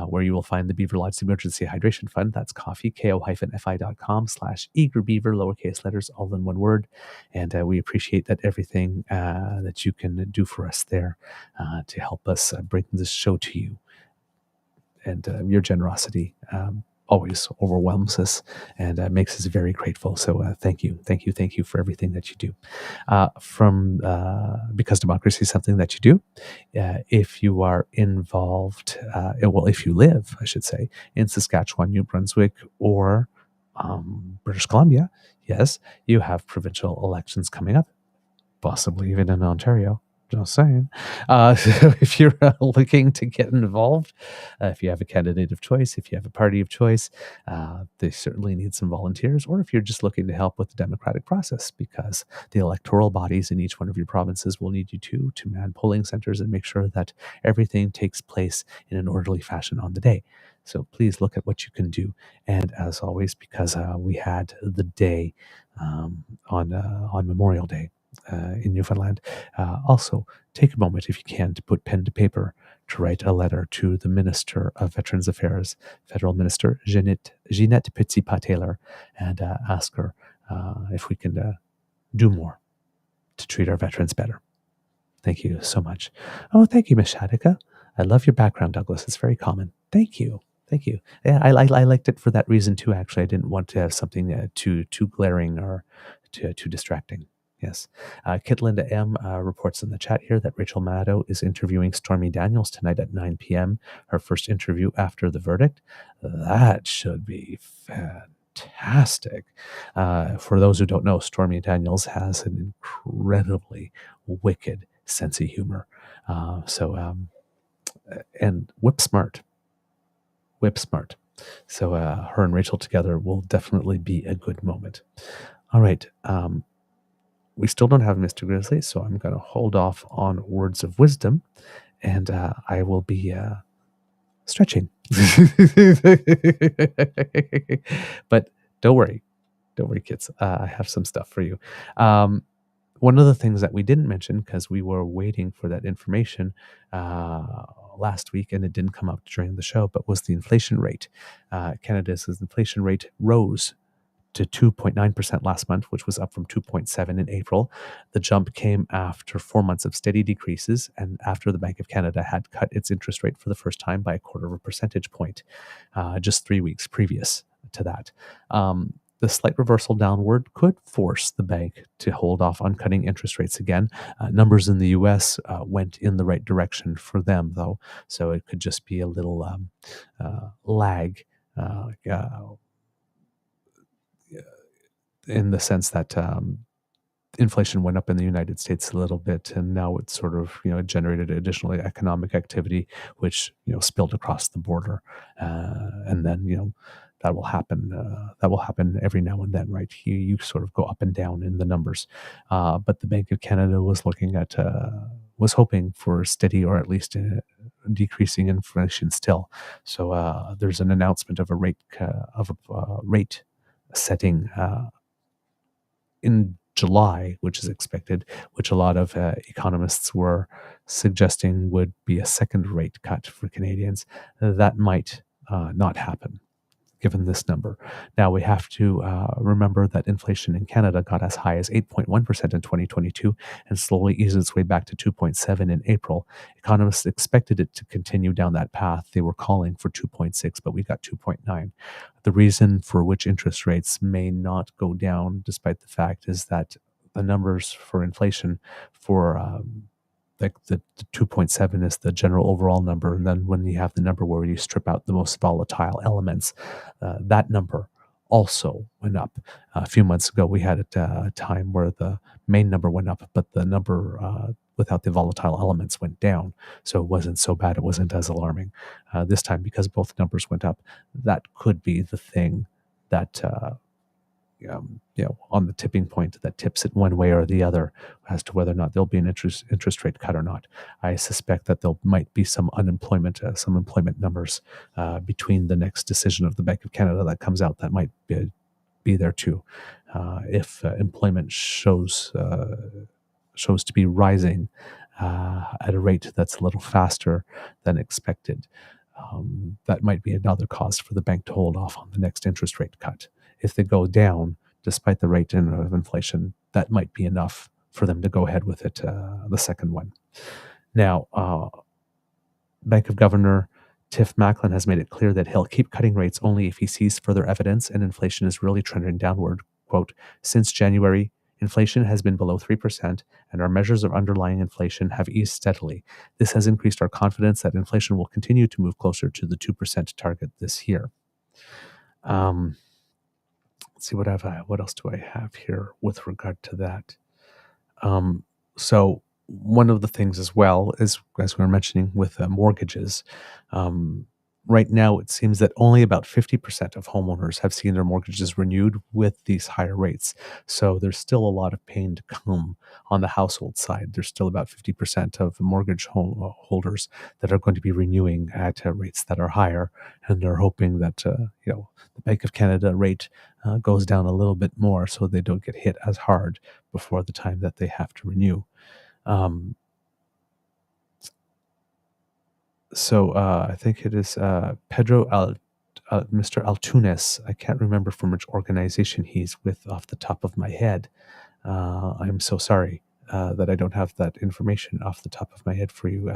where you will find the Beaver Lodge Emergency Hydration Fund. That's coffee, ko-fi.com/eagerbeaver, lowercase letters, all in one word. And we appreciate that everything that you can do for us there to help us bring this show to you. And your generosity always overwhelms us and makes us very grateful. So thank you for everything that you do. Because democracy is something that you do, if you are involved, if you live, I should say, in Saskatchewan, New Brunswick, or British Columbia, yes, you have provincial elections coming up, possibly even in Ontario. Just saying. So if you're looking to get involved, if you have a candidate of choice, if you have a party of choice, they certainly need some volunteers. Or if you're just looking to help with the democratic process, because the electoral bodies in each one of your provinces will need you to man polling centers and make sure that everything takes place in an orderly fashion on the day. So please look at what you can do. And as always, because we had the day on Memorial Day, in Newfoundland. Also, take a moment, if you can, to put pen to paper to write a letter to the Minister of Veterans Affairs, Federal Minister Ginette Pitsipa-Taylor, and ask her if we can do more to treat our veterans better. Thank you so much. Oh, thank you, Ms. Shadika. I love your background, Douglas. It's very common. Thank you. Thank you. Yeah, I liked it for that reason too. Actually, I didn't want to have something too glaring or too distracting. Yes. Kit Linda M. Reports in the chat here that Rachel Maddow is interviewing Stormy Daniels tonight at 9 p.m., her first interview after the verdict. That should be fantastic. For those who don't know, Stormy Daniels has an incredibly wicked sense of humor. And whip smart. So her and Rachel together will definitely be a good moment. All right. We still don't have Mr. Grizzly, so I'm going to hold off on words of wisdom, and I will be stretching. But don't worry, kids. I have some stuff for you. One of the things that we didn't mention, because we were waiting for that information last week, and it didn't come up during the show, but was the inflation rate. Canada's inflation rate rose to 2.9% last month, which was up from 2.7 in April. The jump came after 4 months of steady decreases and after the Bank of Canada had cut its interest rate for the first time by 0.25 percentage point, just 3 weeks previous to that. The slight reversal downward could force the bank to hold off on cutting interest rates again. Numbers in the U.S. Went in the right direction for them, though, so it could just be a little lag in the sense that inflation went up in the United States a little bit, and now it's sort of, it generated additional economic activity, which, spilled across the border. And then, that will happen. That will happen every now and then, right? You sort of go up and down in the numbers. But the Bank of Canada was was hoping for steady or at least decreasing inflation still. So there's an announcement of a rate setting in July, which is expected, which a lot of economists were suggesting would be a second rate cut for Canadians. That might not happen, given this number. Now, we have to remember that inflation in Canada got as high as 8.1% in 2022 and slowly eased its way back to 2.7 in April. Economists expected it to continue down that path. They were calling for 2.6, but we got 2.9. The reason for which interest rates may not go down, despite the fact, is that the numbers for inflation for the 2.7 is the general overall number. And then when you have the number where you strip out the most volatile elements, that number also went up. A few months ago, we had a time where the main number went up, but the number without the volatile elements went down. So it wasn't so bad. It wasn't as alarming. This time, because both numbers went up, that could be the thing that on the tipping point that tips it one way or the other as to whether or not there'll be an interest rate cut or not. I suspect that there might be some employment numbers between the next decision of the Bank of Canada that comes out that might be there too. If employment shows to be rising at a rate that's a little faster than expected, that might be another cause for the bank to hold off on the next interest rate cut. If they go down, despite the rate of inflation, that might be enough for them to go ahead with it, the second one. Now, Bank of Governor Tiff Macklin has made it clear that he'll keep cutting rates only if he sees further evidence and inflation is really trending downward. Quote, since January, inflation has been below 3%, and our measures of underlying inflation have eased steadily. This has increased our confidence that inflation will continue to move closer to the 2% target this year. Let's see, what else do I have here with regard to that? So one of the things as well is, as we were mentioning with mortgages, right now it seems that only about 50% of homeowners have seen their mortgages renewed with these higher rates. So there's still a lot of pain to come on the household side. There's still about 50% of mortgage holders that are going to be renewing at rates that are higher, and they're hoping that the Bank of Canada rate goes down a little bit more so they don't get hit as hard before the time that they have to renew. So I think it is Mr. Altunes. I can't remember from which organization he's with off the top of my head. I'm so sorry that I don't have that information off the top of my head for you.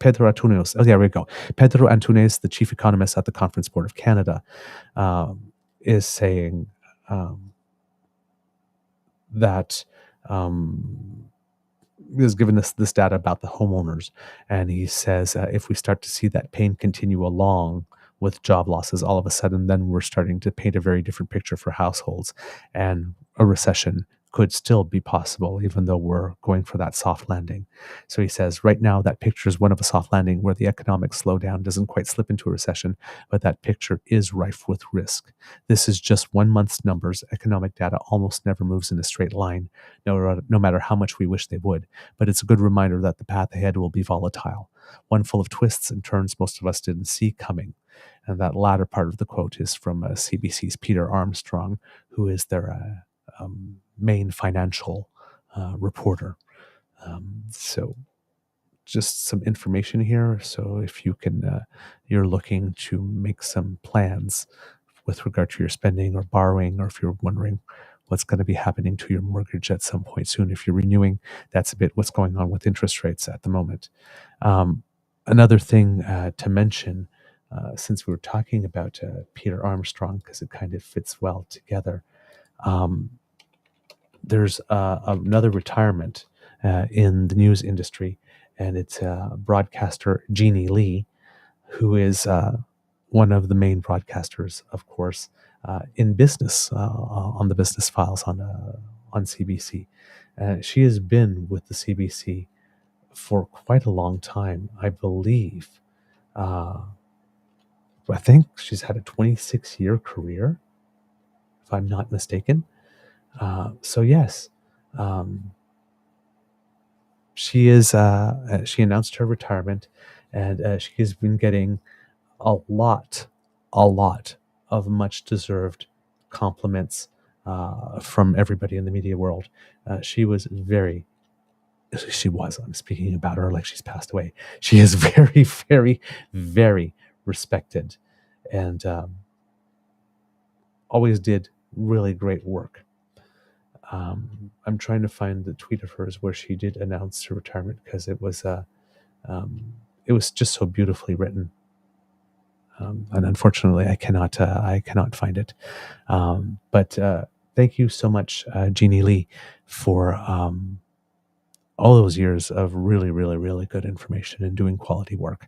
Pedro Antunes. Oh, there we go. Pedro Antunes, the chief economist at the Conference Board of Canada, is saying that he has given us this data about the homeowners, and he says if we start to see that pain continue along with job losses, all of a sudden then we're starting to paint a very different picture for households, and a recession could still be possible even though we're going for that soft landing. So he says right now that picture is one of a soft landing where the economic slowdown doesn't quite slip into a recession, but that picture is rife with risk. This is just 1 month's numbers. Economic data almost never moves in a straight line, no matter how much we wish they would. But it's a good reminder that the path ahead will be volatile, one full of twists and turns most of us didn't see coming. And that latter part of the quote is from CBC's Peter Armstrong, who is their main financial reporter. So just some information here. So if you can, you're looking to make some plans with regard to your spending or borrowing, or if you're wondering what's going to be happening to your mortgage at some point soon, if you're renewing, that's a bit what's going on with interest rates at the moment. Another thing to mention, since we were talking about Peter Armstrong, because it kind of fits well together, there's another retirement in the news industry, and it's broadcaster Jeannie Lee, who is one of the main broadcasters, of course, in business, on the Business Files on CBC. She has been with the CBC for quite a long time, I believe. I think she's had a 26-year career, if I'm not mistaken. So yes, she is. She announced her retirement, and she has been getting a lot of much-deserved compliments from everybody in the media world. She was. I'm speaking about her like she's passed away. She is very, very, very respected, and always did really great work. I'm trying to find the tweet of hers where she did announce her retirement, because it was just so beautifully written. And unfortunately, I cannot find it. But thank you so much, Jeannie Lee, for all those years of really, really, really good information and doing quality work.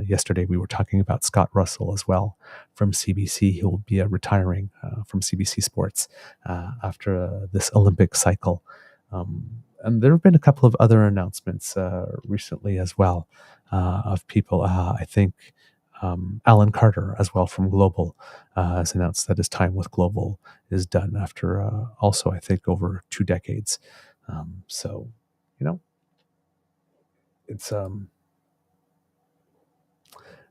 Yesterday, we were talking about Scott Russell as well from CBC. He will be retiring from CBC Sports after this Olympic cycle. And there have been a couple of other announcements recently as well of people. I think Alan Carter as well from Global has announced that his time with Global is done after also, I think, over 2 decades. So, it's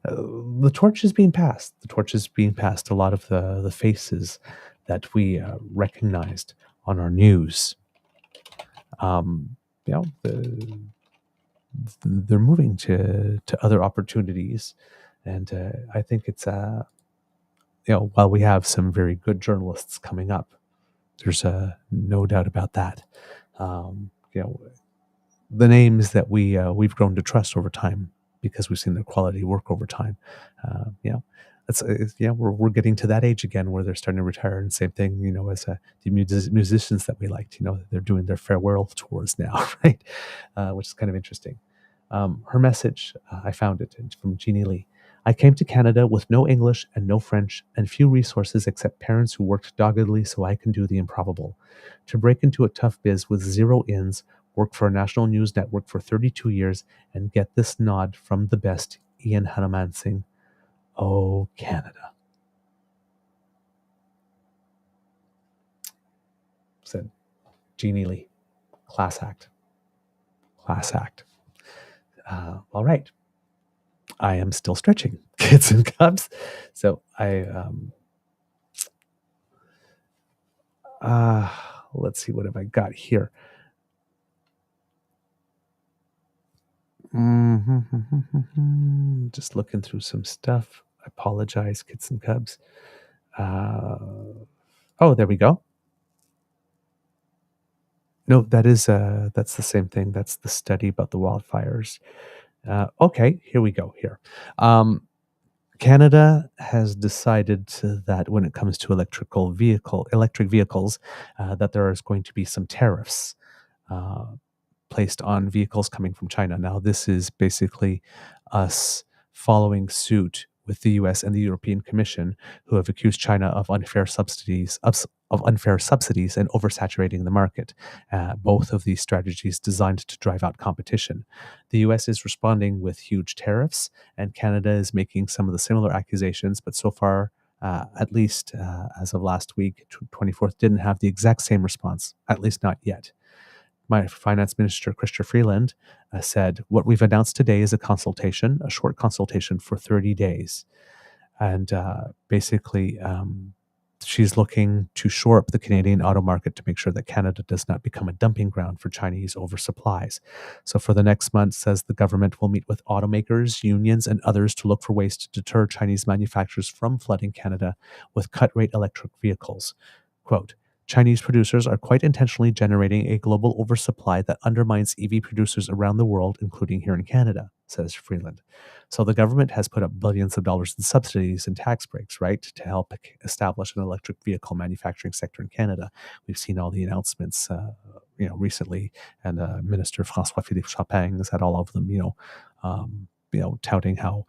the torch is being passed. The torch is being passed. A lot of the faces that we recognized on our news, they're moving to other opportunities, and I think it's while we have some very good journalists coming up, there's no doubt about that. The names that we've grown to trust over time because we've seen their quality work over time. We're getting to that age again where they're starting to retire, and same thing, as the musicians that we liked, they're doing their farewell tours now, right? Which is kind of interesting. Her message, I found it from Jeannie Lee. I came to Canada with no English and no French and few resources except parents who worked doggedly so I can do the improbable. To break into a tough biz with zero ins, work for a national news network for 32 years, and get this nod from the best, Ian Hanumansing. Oh, Canada. Said Jeannie Lee. Class act. Class act. All right. I am still stretching, kids and cubs. So let's see, what have I got here? Just looking through some stuff. I apologize, kids and cubs. There we go. No, that's the same thing. That's the study about the wildfires. Okay, here we go. Here. Canada has decided that when it comes to electric vehicles, that there is going to be some tariffs placed on vehicles coming from China. Now, this is basically us following suit with the U.S. and the European Commission, who have accused China of unfair subsidies and oversaturating the market. Both of these strategies designed to drive out competition. The U.S. is responding with huge tariffs, and Canada is making some of the similar accusations, but so far, at least as of last week, 24th, didn't have the exact same response, at least not yet. My finance minister, Chrystia Freeland, said, what we've announced today is a short consultation for 30 days. And basically, she's looking to shore up the Canadian auto market to make sure that Canada does not become a dumping ground for Chinese oversupplies. So for the next month, says the government will meet with automakers, unions, and others to look for ways to deter Chinese manufacturers from flooding Canada with cut-rate electric vehicles. Quote, Chinese producers are quite intentionally generating a global oversupply that undermines EV producers around the world, including here in Canada, says Freeland. So the government has put up billions of dollars in subsidies and tax breaks, right, to help establish an electric vehicle manufacturing sector in Canada. We've seen all the announcements, recently, and Minister François-Philippe Champagne has had all of them, touting how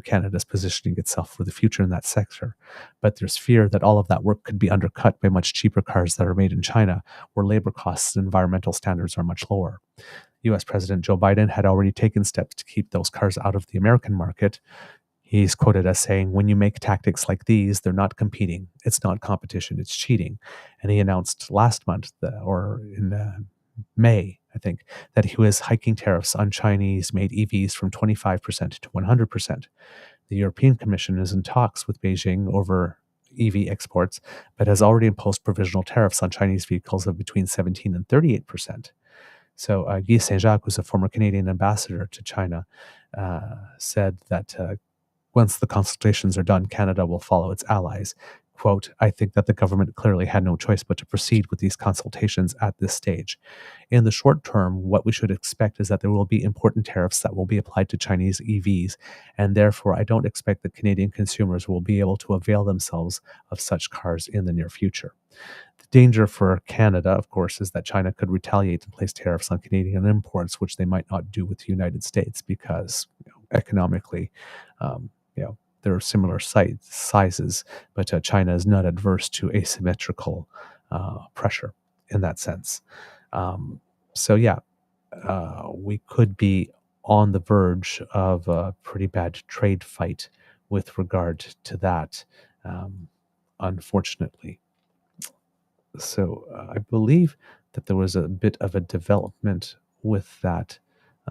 Canada's positioning itself for the future in that sector. But there's fear that all of that work could be undercut by much cheaper cars that are made in China, where labor costs and environmental standards are much lower. U.S. President Joe Biden had already taken steps to keep those cars out of the American market. He's quoted as saying, when you make tactics like these, they're not competing. It's not competition, it's cheating. And he announced last month, in May, I think, that he was hiking tariffs on Chinese-made EVs from 25% to 100%. The European Commission is in talks with Beijing over EV exports, but has already imposed provisional tariffs on Chinese vehicles of between 17 and 38%. So Guy Saint-Jacques, who's a former Canadian ambassador to China, said that once the consultations are done, Canada will follow its allies. Quote, I think that the government clearly had no choice but to proceed with these consultations at this stage. In the short term, what we should expect is that there will be important tariffs that will be applied to Chinese EVs, and therefore I don't expect that Canadian consumers will be able to avail themselves of such cars in the near future. The danger for Canada, of course, is that China could retaliate and place tariffs on Canadian imports, which they might not do with the United States because economically, there are similar sizes, but China is not adverse to asymmetrical pressure in that sense. We could be on the verge of a pretty bad trade fight with regard to that, unfortunately. So I believe that there was a bit of a development with that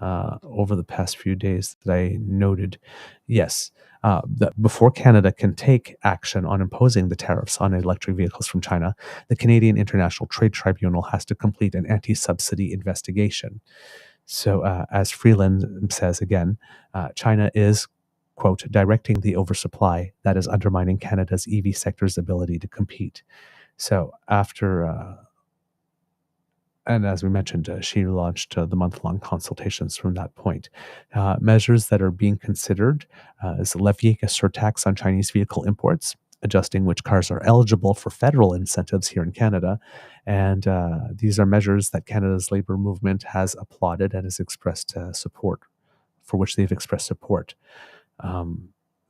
over the past few days that I noted. Yes, that before Canada can take action on imposing the tariffs on electric vehicles from China, the Canadian International Trade Tribunal has to complete an anti-subsidy investigation. So as Freeland says again, China is, quote, directing the oversupply that is undermining Canada's EV sector's ability to compete. So after and as we mentioned, she launched the month-long consultations from that point. Measures that are being considered is levying a surtax on Chinese vehicle imports, adjusting which cars are eligible for federal incentives here in Canada. And these are measures that Canada's labor movement has applauded and has expressed support, for which they've expressed support.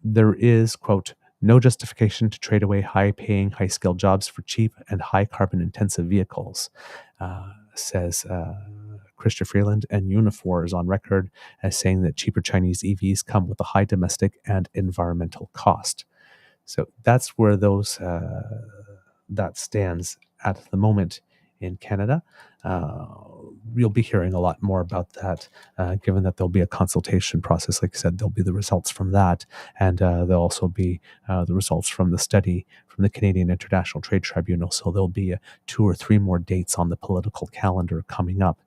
There is, quote, no justification to trade away high-paying, high-skilled jobs for cheap and high-carbon-intensive vehicles, says Chrystia Freeland, and Unifor is on record as saying that cheaper Chinese EVs come with a high domestic and environmental cost. So that's where those that stands at the moment in Canada. You'll be hearing a lot more about that, given that there'll be a consultation process. Like I said, there'll be the results from that, and there'll also be the results from the study from the Canadian International Trade Tribunal. So there'll be 2 or 3 more dates on the political calendar coming up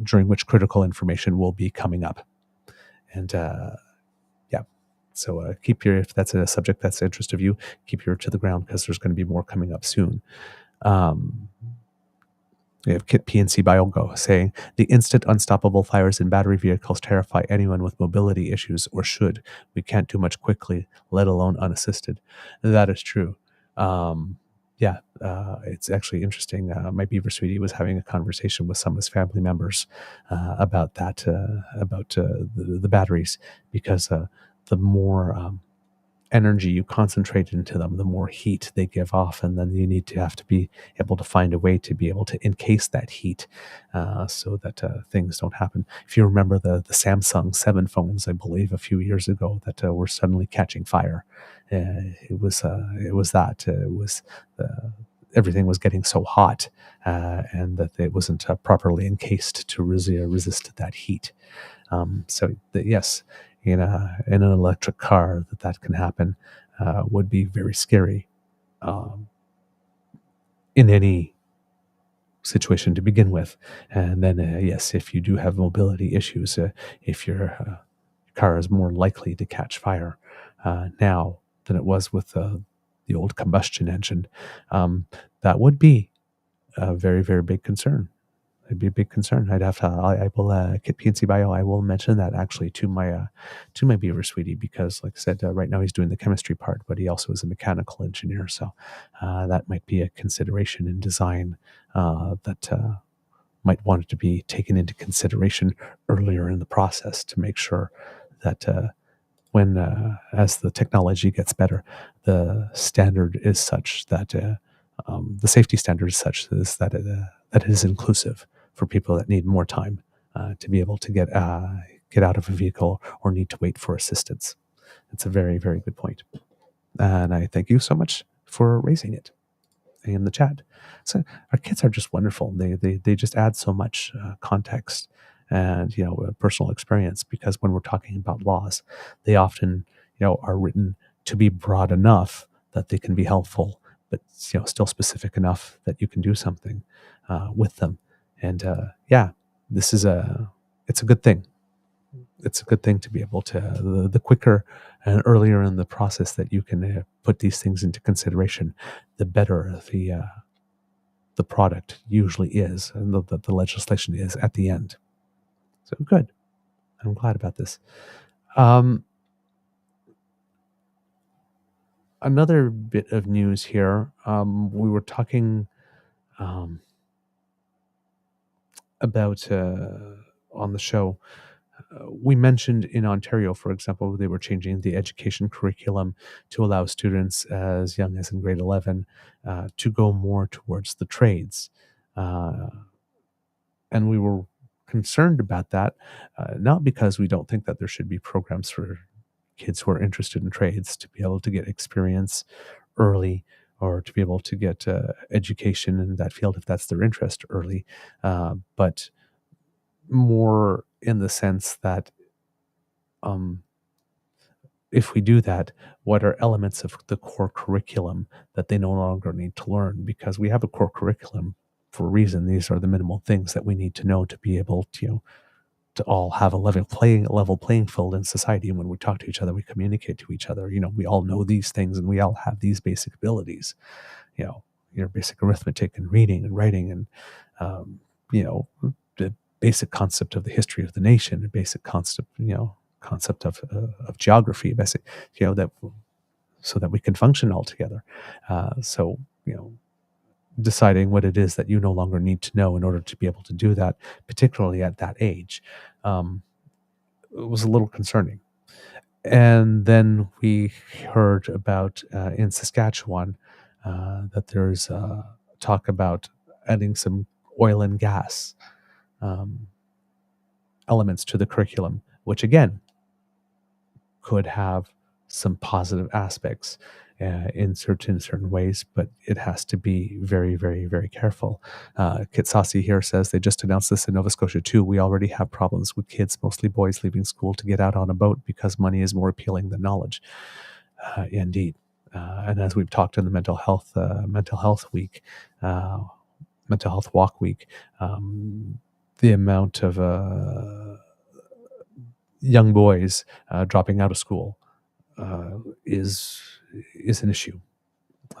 during which critical information will be coming up. And so if that's a subject that's the interest of you, keep your ear to the ground, because there's going to be more coming up soon. We have Kit PNC Biogo saying, the instant unstoppable fires in battery vehicles terrify anyone with mobility issues, or should. We can't do much quickly, let alone unassisted. That is true. It's actually interesting. My Beaver sweetie was having a conversation with some of his family members about that, about the batteries, because the more energy you concentrate into them, the more heat they give off, and then you have to be able to find a way to be able to encase that heat so that things don't happen. If you remember the Samsung 7 phones, I believe, a few years ago that were suddenly catching fire, it was everything was getting so hot and that it wasn't properly encased to resist that heat. Yes, in an electric car, that can happen would be very scary in any situation to begin with. And then, yes, if you do have mobility issues, if your car is more likely to catch fire now than it was with the old combustion engine, that would be a very, very big concern. It'd be a big concern. I will Kit PNC Bio. I will mention that actually to my Beaver sweetie, because, like I said, right now he's doing the chemistry part, but he also is a mechanical engineer. So that might be a consideration in design that might want it to be taken into consideration earlier in the process to make sure that when as the technology gets better, the standard is such that the safety standard is such that it is inclusive for people that need more time to be able to get out of a vehicle or need to wait for assistance. It's a very, very good point. And I thank you so much for raising it in the chat. So our kids are just wonderful. They just add so much context and personal experience, because when we're talking about laws, they often are written to be broad enough that they can be helpful, but still specific enough that you can do something with them. And it's a good thing. It's a good thing to be able to, the quicker and earlier in the process that you can put these things into consideration, the better the product usually is, and the legislation is at the end. So good. I'm glad about this. Another bit of news here. We were talking about on the show. We mentioned in Ontario, for example, they were changing the education curriculum to allow students as young as in grade 11 to go more towards the trades. And we were concerned about that, not because we don't think that there should be programs for kids who are interested in trades to be able to get experience early, or to be able to get education in that field if that's their interest early, but more in the sense that if we do that, what are elements of the core curriculum that they no longer need to learn? Because we have a core curriculum for a reason. These are the minimal things that we need to know to be able to all have a level playing field in society. And when we talk to each other, we communicate to each other. We all know these things, and we all have these basic abilities. your basic arithmetic and reading and writing and the basic concept of the history of the nation, the basic concept of geography, basic that so that we can function all together. So deciding what it is that you no longer need to know in order to be able to do that, particularly at that age, it was a little concerning. And then we heard about in Saskatchewan that there's talk about adding some oil and gas elements to the curriculum, which again could have some positive aspects in certain ways, but it has to be very, very, very careful. Kitsasi here says they just announced this in Nova Scotia too. We already have problems with kids, mostly boys, leaving school to get out on a boat because money is more appealing than knowledge. Indeed. And as we've talked in the mental health week, mental health walk week, the amount of young boys dropping out of school is an issue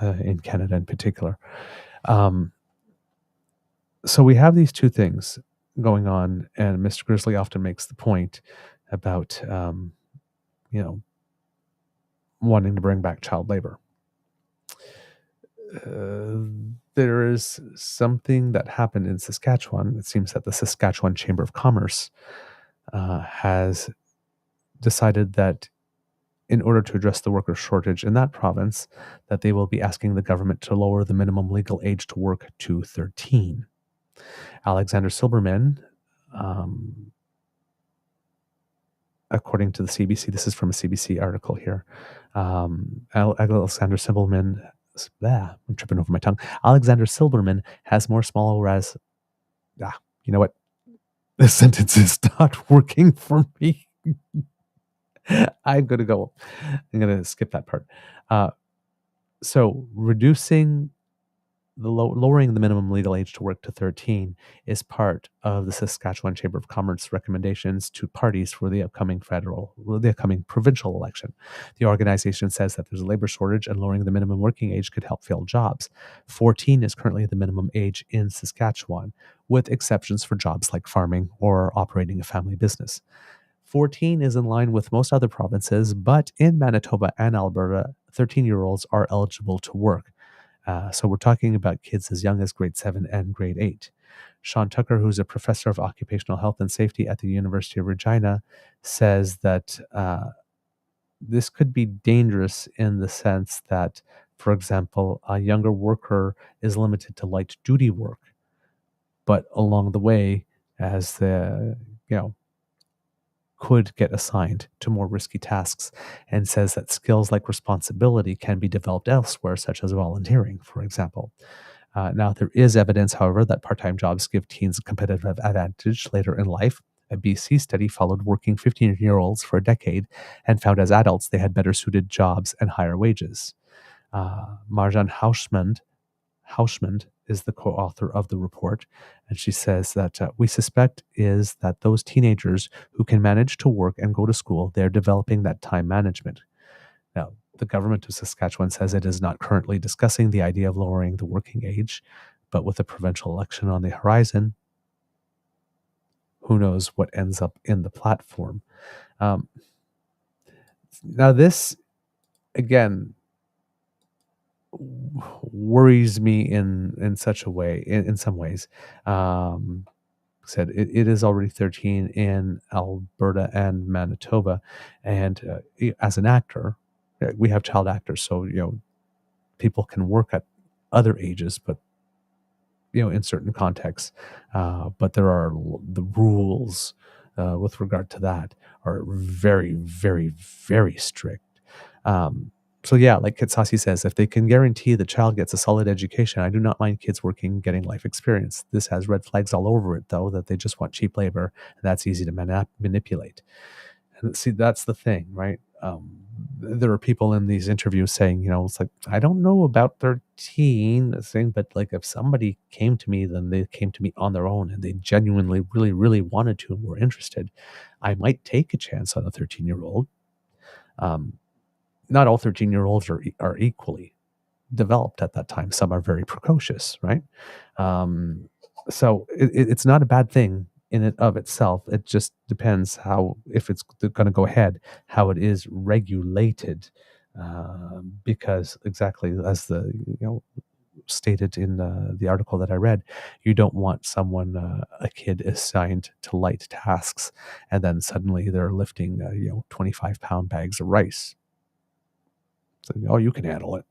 in Canada in particular. So we have these two things going on, and Mr. Grizzly often makes the point about wanting to bring back child labor. There is something that happened in Saskatchewan. It seems that the Saskatchewan Chamber of Commerce has decided that in order to address the worker shortage in that province, that they will be asking the government to lower the minimum legal age to work to 13. Alexander Silberman, according to the CBC, this is from a CBC article here, Alexander Silberman, I'm tripping over my tongue. Alexander Silberman has more small ras. You know what? This sentence is not working for me. I'm going to skip that part. So lowering the minimum legal age to work to 13 is part of the Saskatchewan Chamber of Commerce recommendations to parties for the upcoming provincial election. The organization says that there's a labor shortage and lowering the minimum working age could help fill jobs. 14 is currently the minimum age in Saskatchewan, with exceptions for jobs like farming or operating a family business. 14 is in line with most other provinces, but in Manitoba and Alberta, 13-year-olds are eligible to work. So we're talking about kids as young as grade 7 and grade 8. Sean Tucker, who's a professor of occupational health and safety at the University of Regina, says that this could be dangerous in the sense that, for example, a younger worker is limited to light duty work, but along the way, as could get assigned to more risky tasks, and says that skills like responsibility can be developed elsewhere, such as volunteering, for example. Now, there is evidence, however, that part-time jobs give teens a competitive advantage later in life. A BC study followed working 15-year-olds for a decade and found as adults they had better suited jobs and higher wages. Marjan Hausmand is the co-author of the report, and she says that we suspect is that those teenagers who can manage to work and go to school, they're developing that time management. Now, the government of Saskatchewan says it is not currently discussing the idea of lowering the working age, but with a provincial election on the horizon, who knows what ends up in the platform. Now, this, again, worries me in such a way, in some ways. Said it is already 13 in Alberta and Manitoba, and as an actor, we have child actors, so people can work at other ages, but in certain contexts. But there are the rules with regard to that are very, very, very strict. So yeah, like Kitsasi says, if they can guarantee the child gets a solid education, I do not mind kids working, getting life experience. This has red flags all over it, though, that they just want cheap labor, and that's easy to manipulate. And see, that's the thing, right? There are people in these interviews saying, it's like, I don't know about 13 thing, but like if somebody came to me, then they came to me on their own and they genuinely, really, really wanted to and were interested. I might take a chance on a 13-year-old. Not all 13-year-olds are equally developed at that time. Some are very precocious, right? So it's not a bad thing in and of itself. It just depends how, if it's going to go ahead, how it is regulated. Because exactly as the stated in the article that I read, you don't want someone, a kid assigned to light tasks, and then suddenly they're lifting 25-pound bags of rice. So, you can handle it,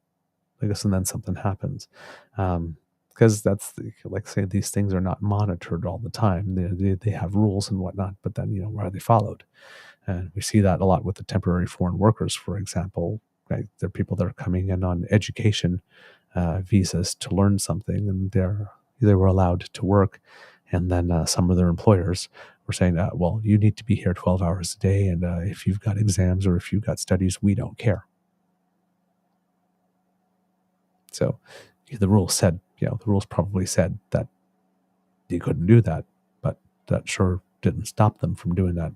I guess, and then something happens. Because that's like, say, these things are not monitored all the time. They have rules and whatnot, but then why are they followed? And we see that a lot with the temporary foreign workers, for example. Right? They're people that are coming in on education visas to learn something, and they were allowed to work. And then some of their employers were saying, well, you need to be here 12 hours a day, and if you've got exams or if you've got studies, we don't care. So the rules probably said that you couldn't do that, but that sure didn't stop them from doing that.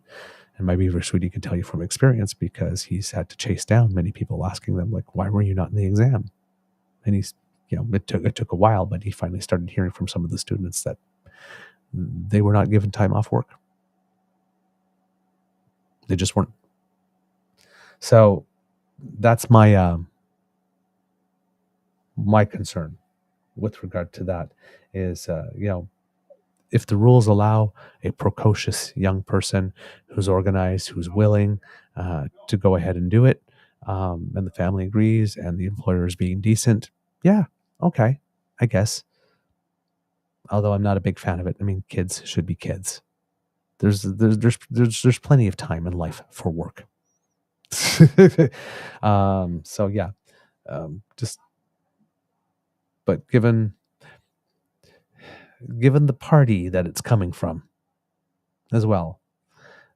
And my Beaver Sweetie can tell you from experience, because he's had to chase down many people asking them, like, why were you not in the exam? And he's, it took a while, but he finally started hearing from some of the students that they were not given time off work. They just weren't. So that's my my concern with regard to that is, if the rules allow a precocious young person who's organized, who's willing to go ahead and do it, and the family agrees, and the employer is being decent, yeah, okay, I guess. Although I'm not a big fan of it. I mean, kids should be kids. There's plenty of time in life for work. So yeah, but given the party that it's coming from as well,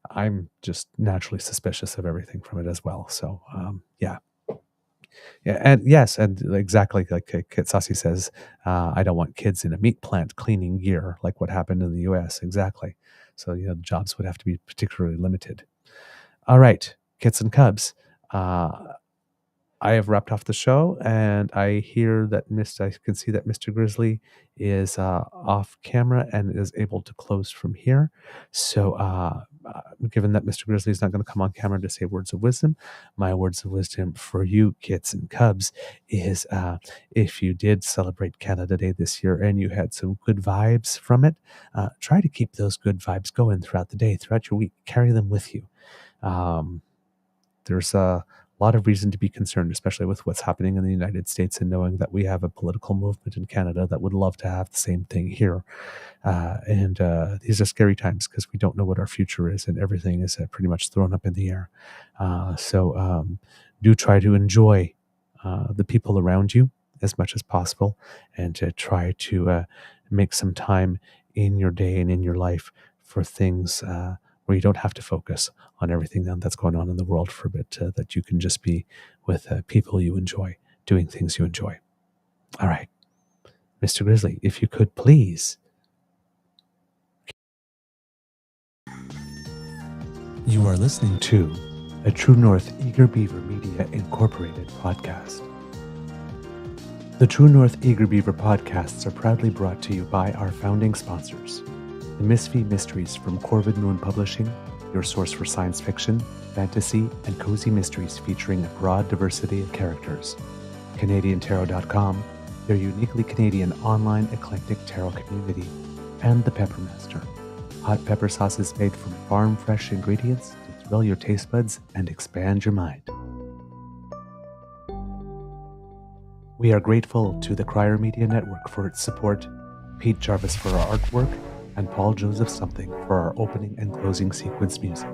I'm just naturally suspicious of everything from it as well. So yeah, and yes, and exactly like Kitsasi says, I don't want kids in a meat plant cleaning gear like what happened in the U.S. Exactly. So the jobs would have to be particularly limited. All right, Kits and Cubs. I have wrapped off the show, and I hear that I can see that Mr. Grizzly is off camera and is able to close from here. So given that Mr. Grizzly is not going to come on camera to say words of wisdom, my words of wisdom for you, Kits and Cubs, is if you did celebrate Canada Day this year and you had some good vibes from it, try to keep those good vibes going throughout the day, throughout your week. Carry them with you. There's a lot of reason to be concerned, especially with what's happening in the United States, and knowing that we have a political movement in Canada that would love to have the same thing here. And these are scary times because we don't know what our future is, and everything is pretty much thrown up in the air. So do try to enjoy the people around you as much as possible, and to try to make some time in your day and in your life for things where you don't have to focus on everything that's going on in the world for a bit, that you can just be with people you enjoy, doing things you enjoy. All right. Mr. Grizzly, if you could please. You are listening to a True North Eager Beaver Media Incorporated podcast. The True North Eager Beaver podcasts are proudly brought to you by our founding sponsors, the Misfit Mysteries from Corvid Moon Publishing, your source for science fiction, fantasy, and cozy mysteries featuring a broad diversity of characters. CanadianTarot.com, their uniquely Canadian online eclectic tarot community. And the Peppermaster, hot pepper sauces made from farm-fresh ingredients to thrill your taste buds and expand your mind. We are grateful to the Crier Media Network for its support, Pete Jarvis for our artwork, and Paul Joseph Something for our opening and closing sequence music.